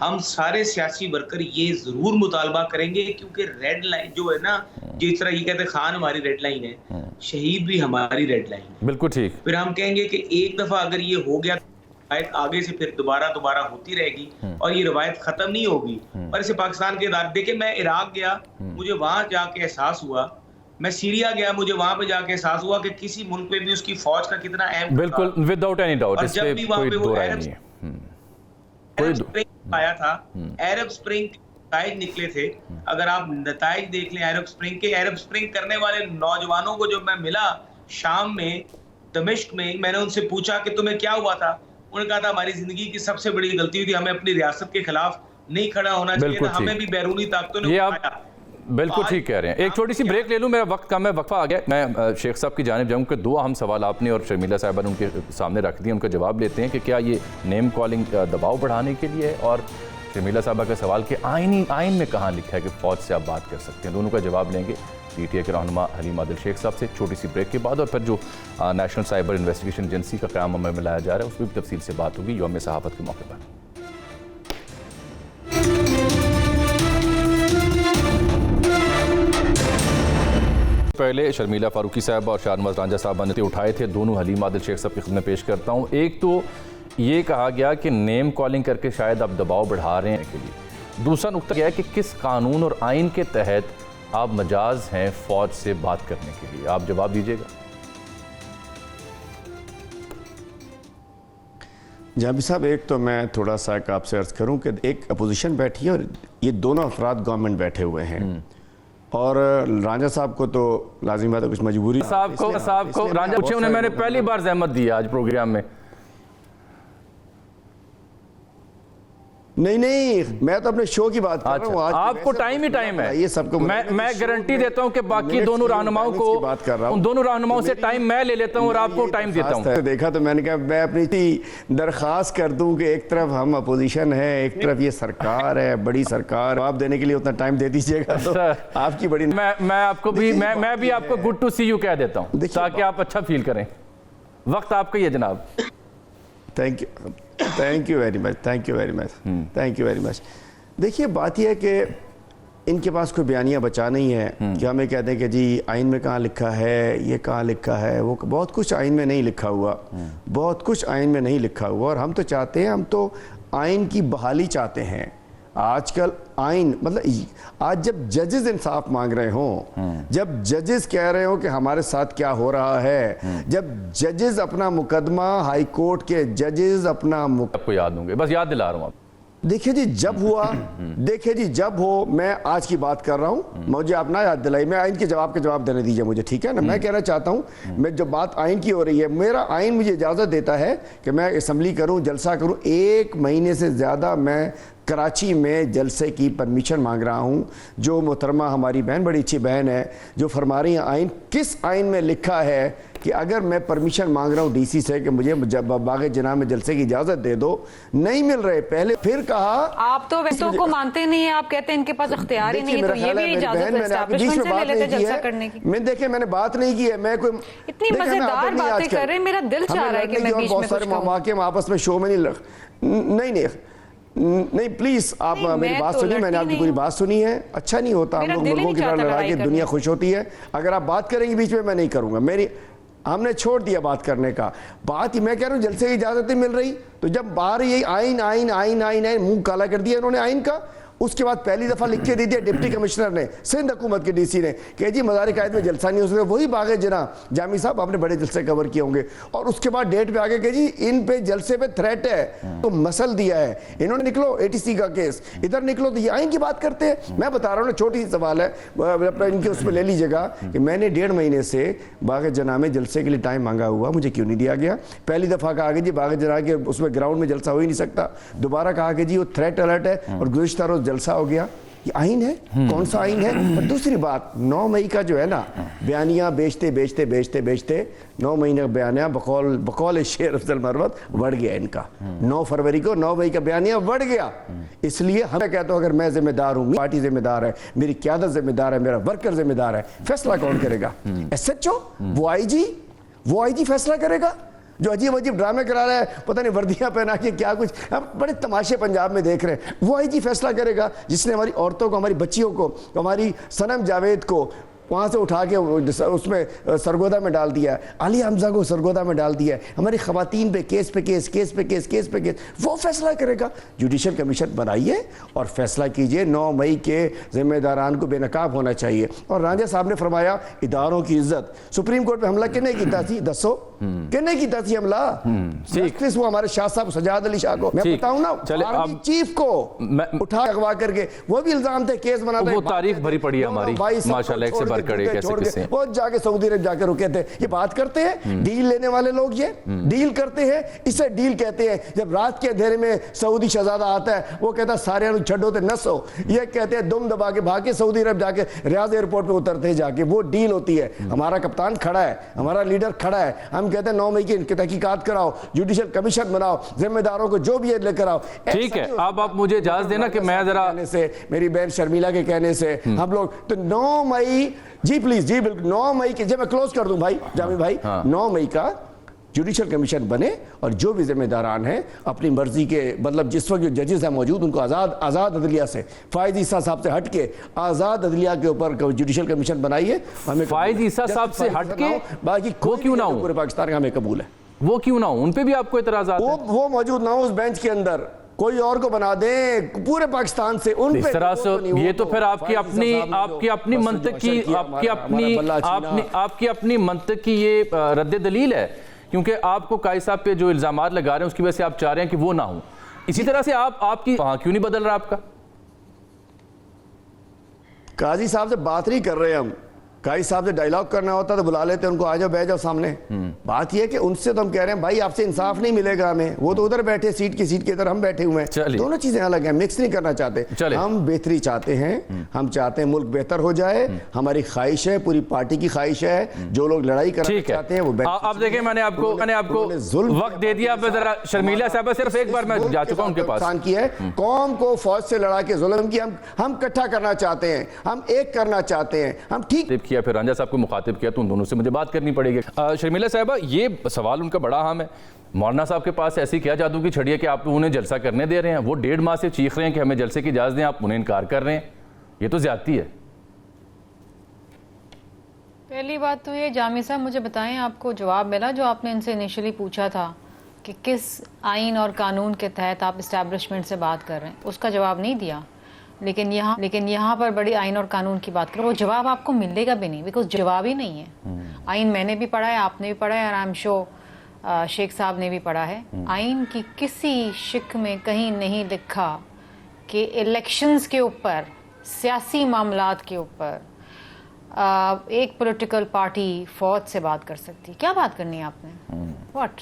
हम सारे सियासी वर्कर ये जरूर मुतालबा करेंगे, क्योंकि रेड लाइन जो है ना, जिस तरह ये कहते हैं खान हमारी रेड लाइन है, शहीद भी हमारी रेड लाइन है। बिल्कुल ठीक। फिर हम कहेंगे कि एक दफा अगर ये हो गया, आगे से फिर दोबारा होती रहेगी और ये रवायत खत्म नहीं होगी। और इसे पाकिस्तान के इदारे, देखिए मैं इराक गया, मुझे वहां जाके एहसास हुआ, मैं सीरिया गया, मुझे वहां पे जाके एहसास हुआ कि किसी मुल्क में भी उसकी फौज का कितना अहम, बिल्कुल विदाउट एनी डाउट। और जब भी वहां पे वो अरब स्प्रिंग आया था, अरब स्प्रिंग नताइज निकले थे, अगर आप नताइज देख लें अरब स्प्रिंग के, अरब स्प्रिंग करने वाले नौजवानों को जब मैं मिला शाम में, दमिश्क में, मैंने उनसे पूछा कि तुम्हें क्या हुआ था। उन्होंने कहा था हमारी जिंदगी की सबसे बड़ी गलती हुई थी, हमें अपनी रियासत के खिलाफ नहीं खड़ा होना चाहिए था, हमें भी बैरूनी ताकतों ने उठाया। बिल्कुल ठीक कह रहे हैं। एक छोटी सी ब्रेक ले लूं, मेरा वक्त कम है, वक्फा आ गया। मैं शेख साहब की जानिब जाऊँ कि 2 अहम सवाल आपने और शर्मिला साहिबा ने उनके सामने रख दिए, उनका जवाब लेते हैं कि क्या ये नेम कॉलिंग दबाव बढ़ाने के लिए है, और शर्मिला साहिबा के सवाल के आइन में कहाँ लिखा है कि फौज से आप बात कर सकते हैं। दोनों का जवाब लेंगे पीटीआई के रहनुमा हलीम आदिल शेख साहब से छोटी सी ब्रेक के बाद, और फिर जो नेशनल साइबर इन्वेस्टिगेशन एजेंसी का क़याम अमल में लाया जा रहा है उस पर भी तफसील से बात होगी यौम सहाफ़त के मौके पर। पहले शर्मिला फारूकी साहब और शाहनवाज रांझा साहब ने उठाए थे, दोनों हलीम आदिल शेख साहब की खिदमत में पेश करता हूँ। एक तो ये कहा गया कि नेम कॉलिंग करके शायद आप दबाव बढ़ा रहे हैं के लिए। दूसरा नुकता यह है कि किस कानून और आइन के तहत आप मजाज हैं फौज से बात करने के लिए, आप जवाब दीजिएगा। जाबी साहब, एक तो मैं थोड़ा सा आपसे अर्ज करूं कि एक अपोजिशन बैठी है और ये दोनों अफराद गवर्नमेंट बैठे हुए हैं, और रांझा साहब को तो लाजिम बात है कुछ मजबूरी साहब को रांझा पूछे, उन्हें मैंने पहली बार जहमत दी आज प्रोग्राम में। नहीं, मैं तो अपने शो की बात कर रहा हूँ। आपको टाइम ही टाइम है, ये सबको मैं गारंटी देता हूँ कि बाकी दोनों रहनुमाओं को, उन दोनों रहनुमाओं से टाइम मैं ले लेता हूँ और आपको टाइम देता हूँ। देखा तो मैंने कहा मैं अपनी दरखास्त कर दूं कि एक तरफ हम अपोजिशन है, एक तरफ ये सरकार है, बड़ी सरकार, जवाब देने के लिए उतना टाइम दे दीजिएगा तो आपकी बड़ी। मैं आपको भी मैं भी आपको गुड टू सी यू कह देता हूँ ताकि आप अच्छा फील करें। वक्त आपका ये जनाब। Thank you very much, thank you very much. देखिए, बात यह है कि इनके पास कोई बयानियाँ बचा नहीं है कि हमें कहते हैं कि जी आइन में कहाँ लिखा है, ये कहाँ लिखा है, वो बहुत कुछ आइन में नहीं लिखा हुआ, बहुत कुछ आइन में नहीं लिखा हुआ। और हम तो चाहते हैं, हम तो आइन की बहाली चाहते हैं। आजकल आइन मतलब आज जब जजेस इंसाफ मांग रहे हों, जब जजेस कह रहे हो कि हमारे साथ क्या हो रहा है, जब जजेस अपना मुकदमा, हाई कोर्ट के जजेस अपना आपको याद होंगे, बस याद दिला रहा हूँ। देखिए जी, जब हुआ, देखिए जी, जब हो, मैं आज की बात कर रहा हूँ, मुझे आप ना याद दिलाई, मैं आइन के जवाब देने दीजिए मुझे, ठीक है ना। मैं कहना चाहता हूँ, मैं जो बात आइन की हो रही है, मेरा आइन मुझे इजाज़त देता है कि मैं असम्बली करूँ, जलसा करूँ। 1 महीने से ज़्यादा मैं कराची में जलसे की परमिशन मांग रहा हूँ। जो मोहतरमा हमारी बहन, बड़ी अच्छी बहन है, जो फरमा रही है आइन, किस आइन में लिखा है कि अगर मैं परमिशन मांग रहा हूँ डीसी से कि मुझे बागे जना में जलसे की इजाज़त दे दो, नहीं मिल रहे। पहले फिर कहा आप तो वैसों को मानते नहीं है, आप कहते हैं इनके पास इख्तियार ही नहीं है, तो ये भी इजाज़त एस्टैब्लिशमेंट से ले लेते जलसा करने की। मैं देखे, मैंने बात नहीं की है, मैं कोई इतनी मजेदार बातें कर रहे हैं, मेरा दिल चाह रहा है कि मैं बीच में बहुत सारे मौके में आपस में शो में नहीं प्लीज आप मेरी बात सुनिए, मैंने आपकी पूरी बात सुनी है। अच्छा नहीं होता, हम लोग मुल्कों की तरह लड़ा के दुनिया खुश होती है। अगर आप बात करेंगे बीच में, मैं नहीं करूंगा। हमने छोड़ दिया बात करने का। बात ही मैं कह रहा हूँ, जलसे की इजाजत नहीं मिल रही, तो जब बाहर यही आइन मुंह काला कर दिया इन्होंने आइन का। उसके बाद पहली दफा लिख के दे दिया डिप्टी कमिश्नर ने, सिंध हुकूमत के डीसी ने, कि जी मज़ार कायद में जलसा नहीं हो सकता। वही बागे जना, जामी साहब आपने बड़े जलसे कवर किए होंगे। और उसके बाद डेट पे आगे कि जी इन पे जलसे पे थ्रेट है, तो मसल दिया है इन्होंने। निकलो ATC का केस, इधर निकलो तो ये आइन की बात करते हैं। मैं बता रहा हूँ ना, छोटी सी सवाल है, इनके उसमें ले लीजिएगा कि मैंने 1.5 महीने से बागे जना में जलसे के लिए टाइम मांगा हुआ, मुझे क्यों नहीं दिया गया। पहली दफा कहा कि जी बागे जना के उसमें ग्राउंड में जलसा हो ही नहीं सकता। दोबारा कहा कि जी वो थ्रेट अलर्ट है, और गुज़िश्ता रोज जलसा हो गया। ये आइन है? कौन सा आइन है? और दूसरी बात, 9 मई का जो है ना, बयानियां बेचते 9 महीने का बयानिया बकौल शेर अफजल मरवत बढ़ गया इनका। 9 फरवरी को 9 मई का बयानिया बढ़ गया। इसलिए हम कहते हो, अगर मैं जिम्मेदार हूँ, पार्टी जिम्मेदार है, मेरी क्यादत जिम्मेदार है, मेरा वर्कर जिम्मेदार है, फैसला कौन करेगा? SHO? वो IG फैसला करेगा? जो अजीब ड्रामे करा रहा है, पता नहीं वर्दियां पहना के क्या कुछ, अब बड़े तमाशे पंजाब में देख रहे हैं। वो IG फैसला करेगा जिसने हमारी औरतों को, हमारी बच्चियों को, हमारी सनम जावेद को वहाँ से उठा के उसमें सरगोदा में डाल दिया, अली हमजा को सरगोदा में डाल दिया, हमारी ख़वातीन पे केस पे केस। वो फैसला करेगा। जुडिशल कमीशन बनाइए और फैसला कीजिए। 9 मई के जिम्मेदारान को बेनकाब होना चाहिए। और रांझा साहब ने फरमाया इदारों की इज्जत। सुप्रीम कोर्ट पे हमला किन्ने कीता थी? दसो किन्ने कीता थी हमला? जस्टिस वो हमारे शाह साहब सजाद अली शाह को, मैं बताऊं ना, आर्मी चीफ को उठा अगवा करके, वो भी इल्जाम थे, केस बनाते। वो तारीख भरी पड़ी है हमारी माशाल्लाह। वो जाके सऊदी अरब जाकर रुके थे। ये बात करते हैं, डील लेने वाले लोग, ये डील करते हैं, इसे डील कहते हैं। जब रात के अंधेरे में सऊदी शहजादा आता है, वो कहता है सारे छड़ो ते नसो, ये कहते हैं दुम दबा के भाग के सऊदी अरब जाके रियाद एयरपोर्ट पे उतरते हैं जाके। वो डील होती है। हमारा कप्तान खड़ा है, हमारा लीडर खड़ा है, हम कहते हैं 9 मई की तहकीकात कराओ, जुडिशल कमीशन बनाओ, जिम्मेदारों को जो भी है लेकर आओ। ठीक है, अब आप मुझे इजाजत देना कि मैं जरा से, मेरी बहन शर्मिला के कहने से हम लोग तो 9 मई जी प्लीज, जी बिल्कुल 9 मई के, जब मैं क्लोज कर दूं भाई, जामी भाई, 9 मई का जुडिशल कमीशन बने और जो भी जिम्मेदारान हैं अपनी मर्जी के, मतलब जिस वक्त जो जजेस हैं मौजूद, उनको आज़ाद अदलिया से, फायद ईसा साहब से हट के आज़ाद अदलिया के ऊपर जुडिशल कमीशन बनाइए। हमें फायद ईसा साहब से हट के बाकी वो क्यों ना हो, पूरे पाकिस्तान का हमें कबूल है, वो क्यों ना हो, उन पे भी आपको इतराज़ात हैं? वो मौजूद ना हो उस बेंच के अंदर, कोई और को बना दें पूरे पाकिस्तान से। उन इस तरह से ये तो फिर आपकी अपनी मंतक की ये रद्द दलील है, क्योंकि आपको काई साहब पे जो इल्जामात लगा रहे हैं उसकी वजह से आप चाह रहे हैं कि वो ना हो। इसी तरह से आपकी वहां क्यों नहीं बदल रहा आपका? काजी साहब से बात नहीं कर रहे हम, काजी साहब से डायलॉग करना होता तो बुला लेते उनको, आ जाओ बैठ जाओ सामने। बात यह है कि उनसे तो हम कह रहे हैं भाई आपसे इंसाफ नहीं मिलेगा हमें, वो तो उधर बैठे सीट की इधर हम बैठे हुए हैं, दोनों चीजें अलग हैं, मिक्स नहीं करना चाहते। हम बेहतरी चाहते हैं, हम चाहते हैं मुल्क बेहतर हो जाए, हमारी ख्वाहिश है, पूरी पार्टी की ख्वाहिश है, जो लोग लड़ाई करना चाहते हैं वो। आप देखें मैंने आपको वक्त दे दिया, जरा शर्मिला साहब सिर्फ एक बार मैं जा चुका हूं उनके पास की है, कौम को फौज से लड़ा के जुल्म की हम इकट्ठा करना चाहते हैं, हम एक करना चाहते हैं, हम ठीक किया। फिर रांझा साहब को मुखातिब किया तो उन दोनों से मुझे बात करनी पड़ेगी। शर्मिला साहबा, ये सवाल उनका बड़ा अहम है, मौलाना साहब के पास ऐसी क्या जादू की छड़ी है कि आप उन्हें जलसा करने दे रहे हैं? वो 1.5 माह से चीख रहे हैं कि हमें जलसे की इजाजत दें, आप उन्हें इनकार कर रहे हैं, ये तो ज्यादती है। पहली बात तो ये, जामी साहब मुझे बताएं, आपको जवाब मिला जो आपने इनसे इनिशियली पूछा था कि किस आइन और कानून के तहत आप इस्टेब्लिशमेंट से बात कर रहे हैं? उसका जवाब नहीं दिया, लेकिन यहाँ पर बड़ी आइन और कानून की बात करो, वो जवाब आपको मिलेगा भी नहीं, बिकॉज जवाब ही नहीं है। आइन मैंने भी पढ़ा है, आपने भी पढ़ा है, और आई एम श्योर शेख साहब ने भी पढ़ा है। आइन की किसी शिक में कहीं नहीं लिखा कि इलेक्शंस के ऊपर, सियासी मामलात के ऊपर एक पॉलिटिकल पार्टी फौज से बात कर सकती है। क्या बात करनी है आपने? व्हाट?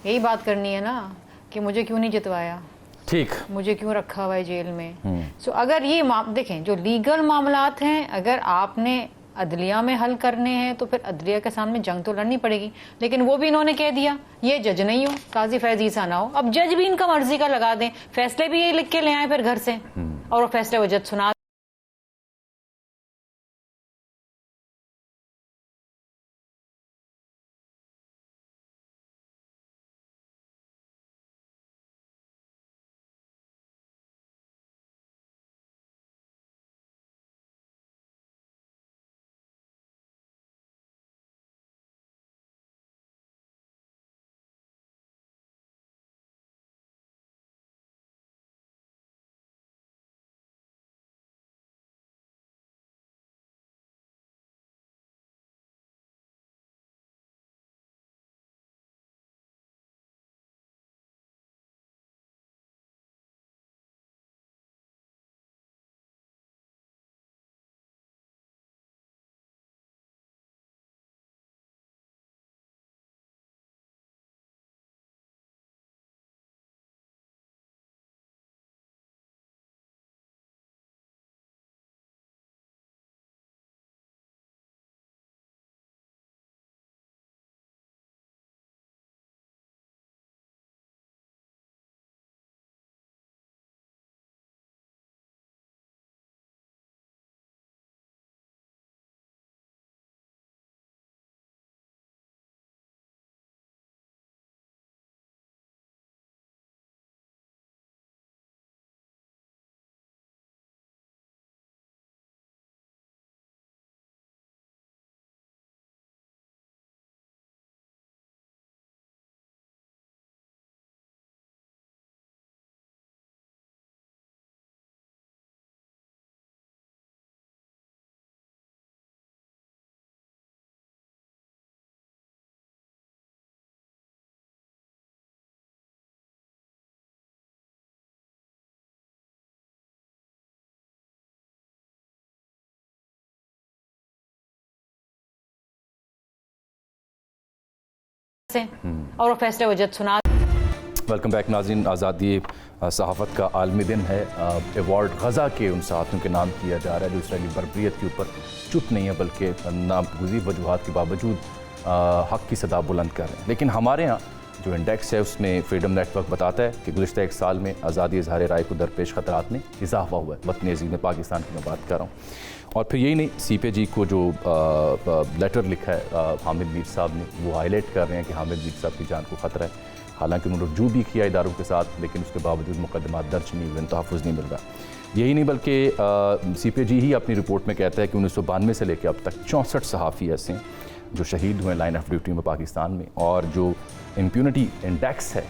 यही बात करनी है ना कि मुझे क्यों नहीं जितवाया, ठीक, मुझे क्यों रखा हुआ है जेल में। सो अगर ये देखें, जो लीगल मामलात हैं, अगर आपने अदलिया में हल करने हैं तो फिर अदलिया के सामने जंग तो लड़नी पड़ेगी, लेकिन वो भी इन्होंने कह दिया ये जज नहीं हो, काजी फैज ईसा ना हो। अब जज भी इनका मर्जी का लगा दें, फैसले भी ये लिख के ले आए फिर घर से, और वो फैसले वो जज सुना। और वो फैसले वो जज सुना। वेलकम बैक नाज़रीन। आज़ादी सहाफ़त का आलमी दिन है। अवार्ड गज़ा के उन सहाफ़ियों के नाम किया जा रहा है जो इसराइली बर्बरियत के ऊपर चुप नहीं है, बल्कि नागज़ीर वजूहात के बावजूद हक़ की सदा बुलंद कर रहे हैं। लेकिन हमारे यहाँ जो इंडेक्स है उसमें फ्रीडम नेटवर्क बताता है कि गुज़िश्ता एक साल में आज़ादी इज़हार राय को दरपेश ख़तरात में इजाफा हुआ है। वतन अज़ीज़ में पाकिस्तान की मैं बात कर रहा हूँ। और फिर यही नहीं, CPG को जो लेटर लिखा है हामिद मीर साहब ने, वो हाईलाइट कर रहे हैं कि हामिद मीर साहब की जान को ख़तरा है। हालांकि उन्होंने रुजू भी किया इदारों के साथ, लेकिन उसके बावजूद मुकदमा दर्ज नहीं हुए, तहफ़्फ़ुज़ नहीं मिल रहा। यही नहीं बल्कि CPG ही अपनी रिपोर्ट में कहता है कि 1992 से लेकर अब तक 64 सहाफ़ी ऐसे हैं जो शहीद हुए लाइन ऑफ ड्यूटी में पाकिस्तान में। और जो इम्प्यूनिटी इंडेक्स है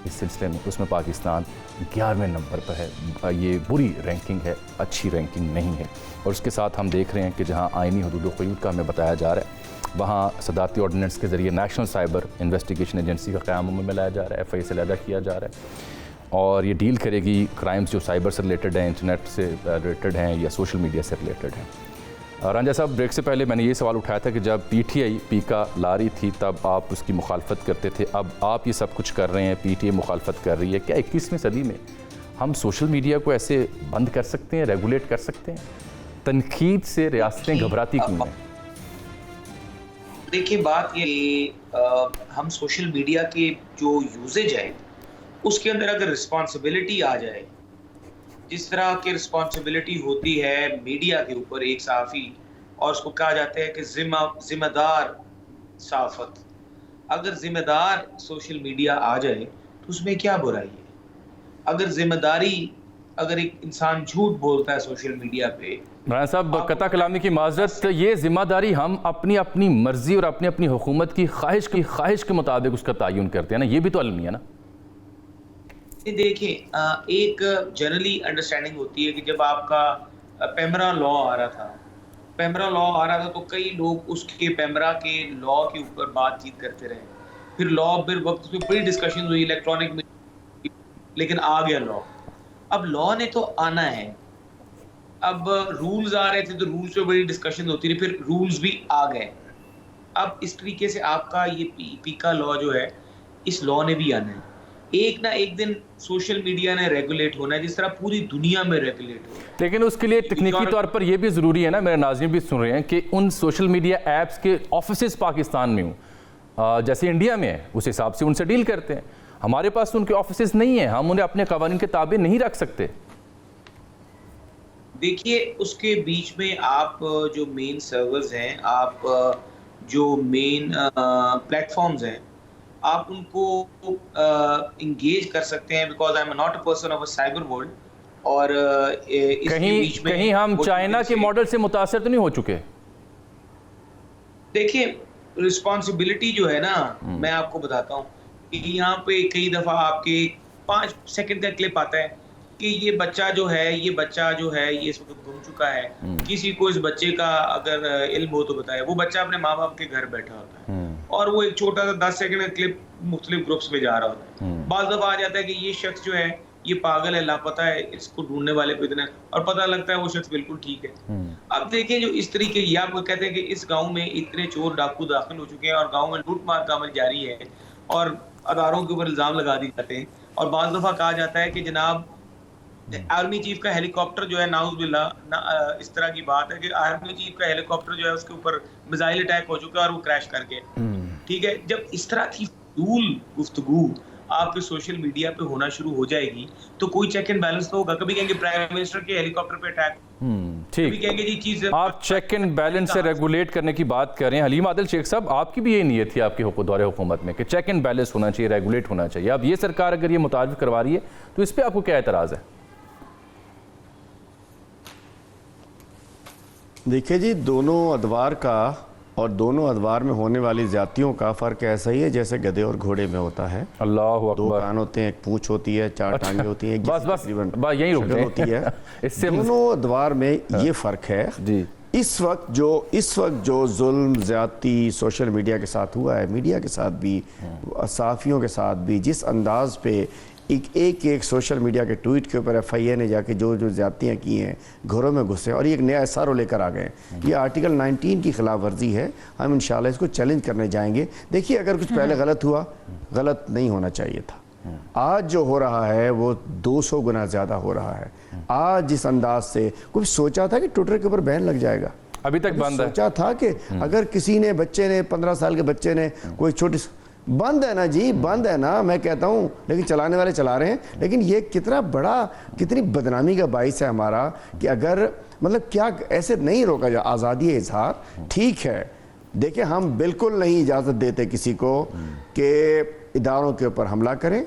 इस सिलसिले में, उसमें पाकिस्तान 11वें नंबर पर है। ये बुरी रैंकिंग है, अच्छी रैंकिंग नहीं है। और उसके साथ हम देख रहे हैं कि जहाँ आइनी हदूद व क़यूद का हमें बताया जा रहा है, वहाँ सदारती ऑर्डिनेंस के ज़रिए नेशनल साइबर इन्वेस्टिगेशन एजेंसी का क़याम अमल में लाया जा रहा है, FI से अलहदा किया जा रहा है। और ये डील करेगी क्राइम्स जो साइबर से रिलेटेड हैं, इंटरनेट से रिलेटेड हैं या सोशल मीडिया से रिलेटेड हैं। रंजा साहब, ब्रेक से पहले मैंने ये सवाल उठाया था कि जब PTI पीका ला रही थी तब आप उसकी मुखालफत करते थे, अब आप ये सब कुछ कर रहे हैं, PTI मुखालफत कर रही है। क्या 21वीं सदी में हम सोशल मीडिया को ऐसे बंद कर सकते हैं, रेगुलेट कर सकते हैं? तनकीद से रियासतें घबराती क्यों हैं? देखिए, बात ये हम सोशल मीडिया के जो यूजेज है उसके अंदर अगर रिस्पॉन्सिबिलिटी आ जाए, जिस तरह की रिस्पॉन्सिबिलिटी होती है मीडिया के ऊपर एक सहाफ़ी, और उसको कहा जाता है कि जिम्मेदार सहाफ़त, अगर जिम्मेदार सोशल मीडिया आ जाए तो उसमें क्या बुराई है? अगर जिम्मेदारी, अगर एक इंसान झूठ बोलता है सोशल मीडिया पे, राना साहब कता कलामी की माजरत, ये जिम्मेदारी हम अपनी अपनी मर्जी और अपनी अपनी हुकूमत की ख्वाहिश के मुताबिक उसका तयन करते हैं ना, ये भी तो अलमी है ना। देखिए, एक जनरली अंडरस्टैंडिंग होती है कि जब आपका पेमरा लॉ आ रहा था तो कई लोग उसके पेमरा के लॉ के ऊपर बातचीत करते रहे, फिर लॉ फिर वक्त पे बड़ी डिस्कशन हुई इलेक्ट्रॉनिक में, लेकिन आ गया लॉ। अब लॉ ने तो आना है, अब रूल्स आ रहे थे तो रूल्स पे बड़ी डिस्कशन होती रही, फिर रूल्स भी आ गए। अब इस तरीके से आपका ये पीका लॉ जो है, इस लॉ ने भी आना है। एक ना एक दिन सोशल मीडिया ने रेगुलेट होना है, जिस तरह पूरी दुनिया में रेगुलेट हो। लेकिन उसके लिए तकनीकी तौर पर यह भी ज़रूरी है ना, मेरे नाज़रीन भी सुन रहे हैं, कि उन सोशल मीडिया ऐप्स के ऑफिसेस पाकिस्तान में हों, जैसे इंडिया में है उस हिसाब से उनसे डील करते हैं। हमारे पास उनके ऑफिसेस नहीं है, हम उन्हें अपने कवानीन के ताबे नहीं रख सकते। देखिए, उसके बीच में आप जो मेन सर्वर्स हैं, आप जो मेन प्लेटफॉर्म्स हैं, आप उनको इंगेज कर सकते हैं, because I am not a person of a cyber world. और कहीं हम चाइना के मॉडल से मुतासर तो नहीं हो चुके? देखिए, रिस्पॉन्सिबिलिटी जो है ना, मैं आपको बताता हूँ कि यहाँ पे कई दफा आपके 5 सेकंड का क्लिप आता है कि ये बच्चा जो है ये इस वक्त गुम चुका है। किसी को इस बच्चे का अगर इल्म हो तो बताए। वो बच्चा अपने माँ बाप के घर बैठा होता है और वो एक छोटा सा 10 सेकंड का क्लिप मुख्तलिफ ग्रुप्स में जा रहा होता है। बाज़ दफा आ जाता है कि ये शख्स जो है ये पागल है, लापता है, इसको ढूंढने वाले को इतना, और पता लगता है वो शख्स बिल्कुल ठीक है। अब देखिए, जो इस तरीके ये आपको कहते हैं कि इस गांव में इतने चोर डाकू दाखिल हो चुके हैं और गांव में लूटमार का अमल जारी है और अदारों के ऊपर इल्जाम लगा दिए जाते हैं। और बाज़ दफा कहा जाता है कि जनाब आर्मी चीफ का हेलीकॉप्टर जो है, नाउज़ुबिल्लाह, इस तरह की बात है कि आर्मी चीफ का हेलीकॉप्टर जो है उसके ऊपर मिसाइल अटैक हो चुका है और वो क्रैश कर गया। ठीक है, जब इस तरह की फजूल गुफ्तगू आपके सोशल मीडिया पे होना शुरू हो जाएगी तो कोई चेक एंड बैलेंस तो होगा। कभी कहेंगे प्राइम मिनिस्टर के हेलीकॉप्टर पे अटैक, ठीक, कहेंगे जी चीज, आप चेक एंड बैलेंस से रेगुलेट करने की बात कर रहे हैं। हलीम आदिल शेख साहब, आपकी भी ये नीयत थी आपके दौरे हुकूमत में कि चेक एंड बैलेंस होना चाहिए, रेगुलेट होना चाहिए। अब ये सरकार अगर ये मुताबिक करवा रही है तो इस पर आपको क्या एतराज़ है? देखिए जी, दोनों अदवार का और दोनों अदवार में होने वाली ज्यादतियों का फ़र्क ऐसा ही है जैसे गधे और घोड़े में होता है। अल्लाह अकबर। 2 कान होते हैं, एक पूंछ होती है, 4 टांगें होती हैं, बस यही रुक जाए होती है। इससे दोनों अदवार में ये फ़र्क है जी। इस वक्त जो जुल्म ज़्यादती सोशल मीडिया के साथ हुआ है, मीडिया के साथ भी, सहाफ़ियों के साथ भी, जिस अंदाज पे एक सोशल मीडिया के ट्वीट के ऊपर FIA ने जाके जो ज़्यादतियाँ की हैं, घरों में घुसे और ये एक नया SRO लेकर आ गए। ये आर्टिकल 19 की खिलाफ वर्जी है। हम इंशाल्लाह इसको चैलेंज करने जाएंगे। देखिए, अगर कुछ पहले गलत हुआ, गलत नहीं होना चाहिए था। आज जो हो रहा है वो 200 गुना ज़्यादा हो रहा है। आज जिस अंदाज से कुछ सोचा था कि ट्विटर के ऊपर बैन लग जाएगा, अभी तक बंद है। सोचा था कि अगर किसी ने, बच्चे ने, 15 साल के बच्चे ने कोई छोटी बंद है ना जी, बंद है ना, मैं कहता हूँ, लेकिन चलाने वाले चला रहे हैं। लेकिन ये कितना बड़ा, कितनी बदनामी का बाइस है हमारा कि अगर मतलब क्या ऐसे नहीं रोका जाए आज़ादी इजहार। ठीक है, देखिए हम बिल्कुल नहीं इजाज़त देते किसी को कि इदारों के ऊपर हमला करें,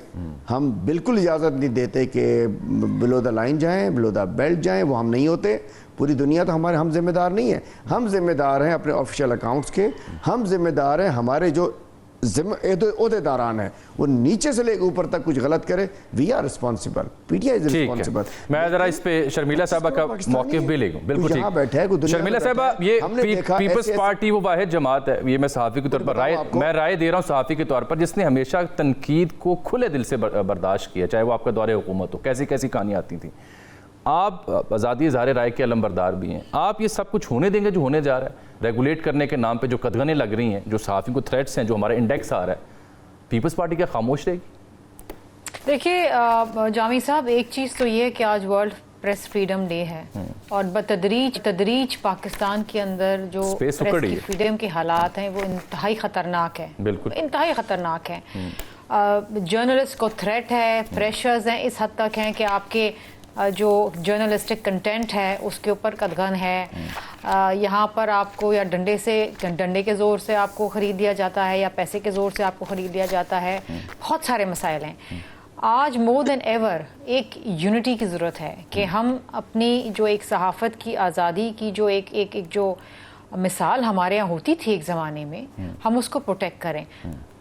हम बिल्कुल इजाज़त नहीं देते कि बिलो द लाइन जाएं, बिलो द बेल्ट जाएं, वो हम नहीं होते। पूरी दुनिया तो हमारे, हम जिम्मेदार नहीं है, हम जिम्मेदार हैं अपने ऑफिशियल अकाउंट्स के, हम जिम्मेदार हैं हमारे जो ओहदेदारान है वो नीचे से लेकर ऊपर तक कुछ गलत करे, we are responsible, PTI is responsible. मैं जरा इस पे शर्मिला साहबा का मौक़िफ़ भी ले लूं। बिल्कुल ठीक, बैठा है शर्मिला साहबा, ये पीपल्स पार्टी वो वाहिद जमात है, ये मैं सहाफ़ी के तौर पर राय दे रहा हूँ, सहाफ़ी के तौर पर, जिसने हमेशा तनकीद को खुले दिल से बर्दाश्त किया, चाहे वो आपका दौरे हुकूमत हो, कैसी कैसी कहानियाँ आती थी। आप आज़ादी इज़हार राय के अलमबरदार भी हैं, आप ये सब कुछ होने देंगे जो होने जा रहा है? रेगुलेट करने के नाम पे जो कदगनें लग रही हैं, जो सहाफ़ी को थ्रेट्स हैं, जो हमारा इंडेक्स आ रहा है, पीपल्स पार्टी क्या खामोश रहेगी? देखिए जामी साहब, एक चीज़ तो ये है कि आज वर्ल्ड प्रेस फ्रीडम डे है और तदरीज पाकिस्तान के अंदर जो प्रेस की फ्रीडम के हालात हैं वो इंतहाई ख़तरनाक है, बिल्कुल इंतहाई ख़तरनाक है। जर्नलिस्ट को थ्रेट है, प्रेशर्स हैं, इस हद तक हैं कि आपके जो जर्नलिस्टिक कंटेंट है उसके ऊपर कदगन है। यहाँ पर आपको या डंडे के ज़ोर से आपको ख़रीद दिया जाता है या पैसे के ज़ोर से आपको ख़रीद दिया जाता है। बहुत सारे मसाइल हैं। आज मोर देन एवर एक यूनिटी की ज़रूरत है कि हम अपनी जो एक सहाफ़त की आज़ादी की जो एक जो मिसाल हमारे यहाँ होती थी एक ज़माने में, हम उसको प्रोटेक्ट करें।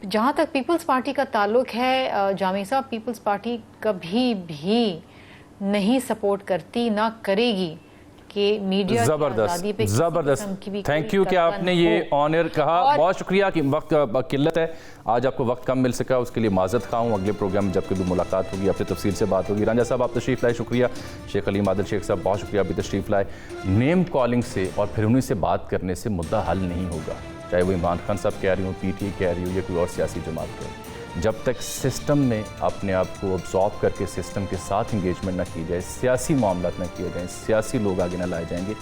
जहाँ तक पीपल्स पार्टी का ताल्लुक़ है जामी साहब, पीपल्स पार्टी कभी भी नहीं सपोर्ट करती, ना करेगी कि मीडिया जबरदस्त। थैंक यू कि आपने ये ऑनर कहा, बहुत शुक्रिया कि वक्त किल्लत है, आज आपको वक्त कम मिल सका, उसके लिए माजरत खा हूँ। अगले प्रोग्राम में जब कभी मुलाकात होगी आपसे तफसील से बात होगी। रांझा साहब आप तशरीफ़ लाए, शुक्रिया। शेख अलीम आदिल शेख साहब बहुत शुक्रिया, अभी तशरीफ़ लाए। नेम कॉलिंग से और फिर उन्हीं से बात करने से मुद्दा हल नहीं होगा, चाहे वो इमरान खान साहब कह रही हो, पीटीआई कह रही हो या कोई और सियासी जमात कह रही हो। जब तक सिस्टम में अपने आप को ऑब्जॉर्व करके सिस्टम के साथ इंगेजमेंट ना की जाए, सियासी मामलात ना किए जाएँ, सियासी लोग आगे ना लाए जाएंगे,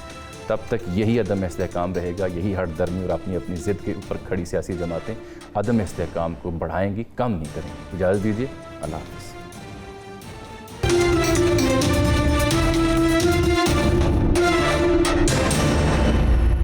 तब तक यही अदम इस्तेहकाम रहेगा। यही हठधर्मी और अपनी अपनी ज़िद के ऊपर खड़ी सियासी जमातें अदम इस्तेहकाम को बढ़ाएंगी, कम नहीं करेंगी। इजाज़त दीजिए, अल्लाह हाफ़िज़।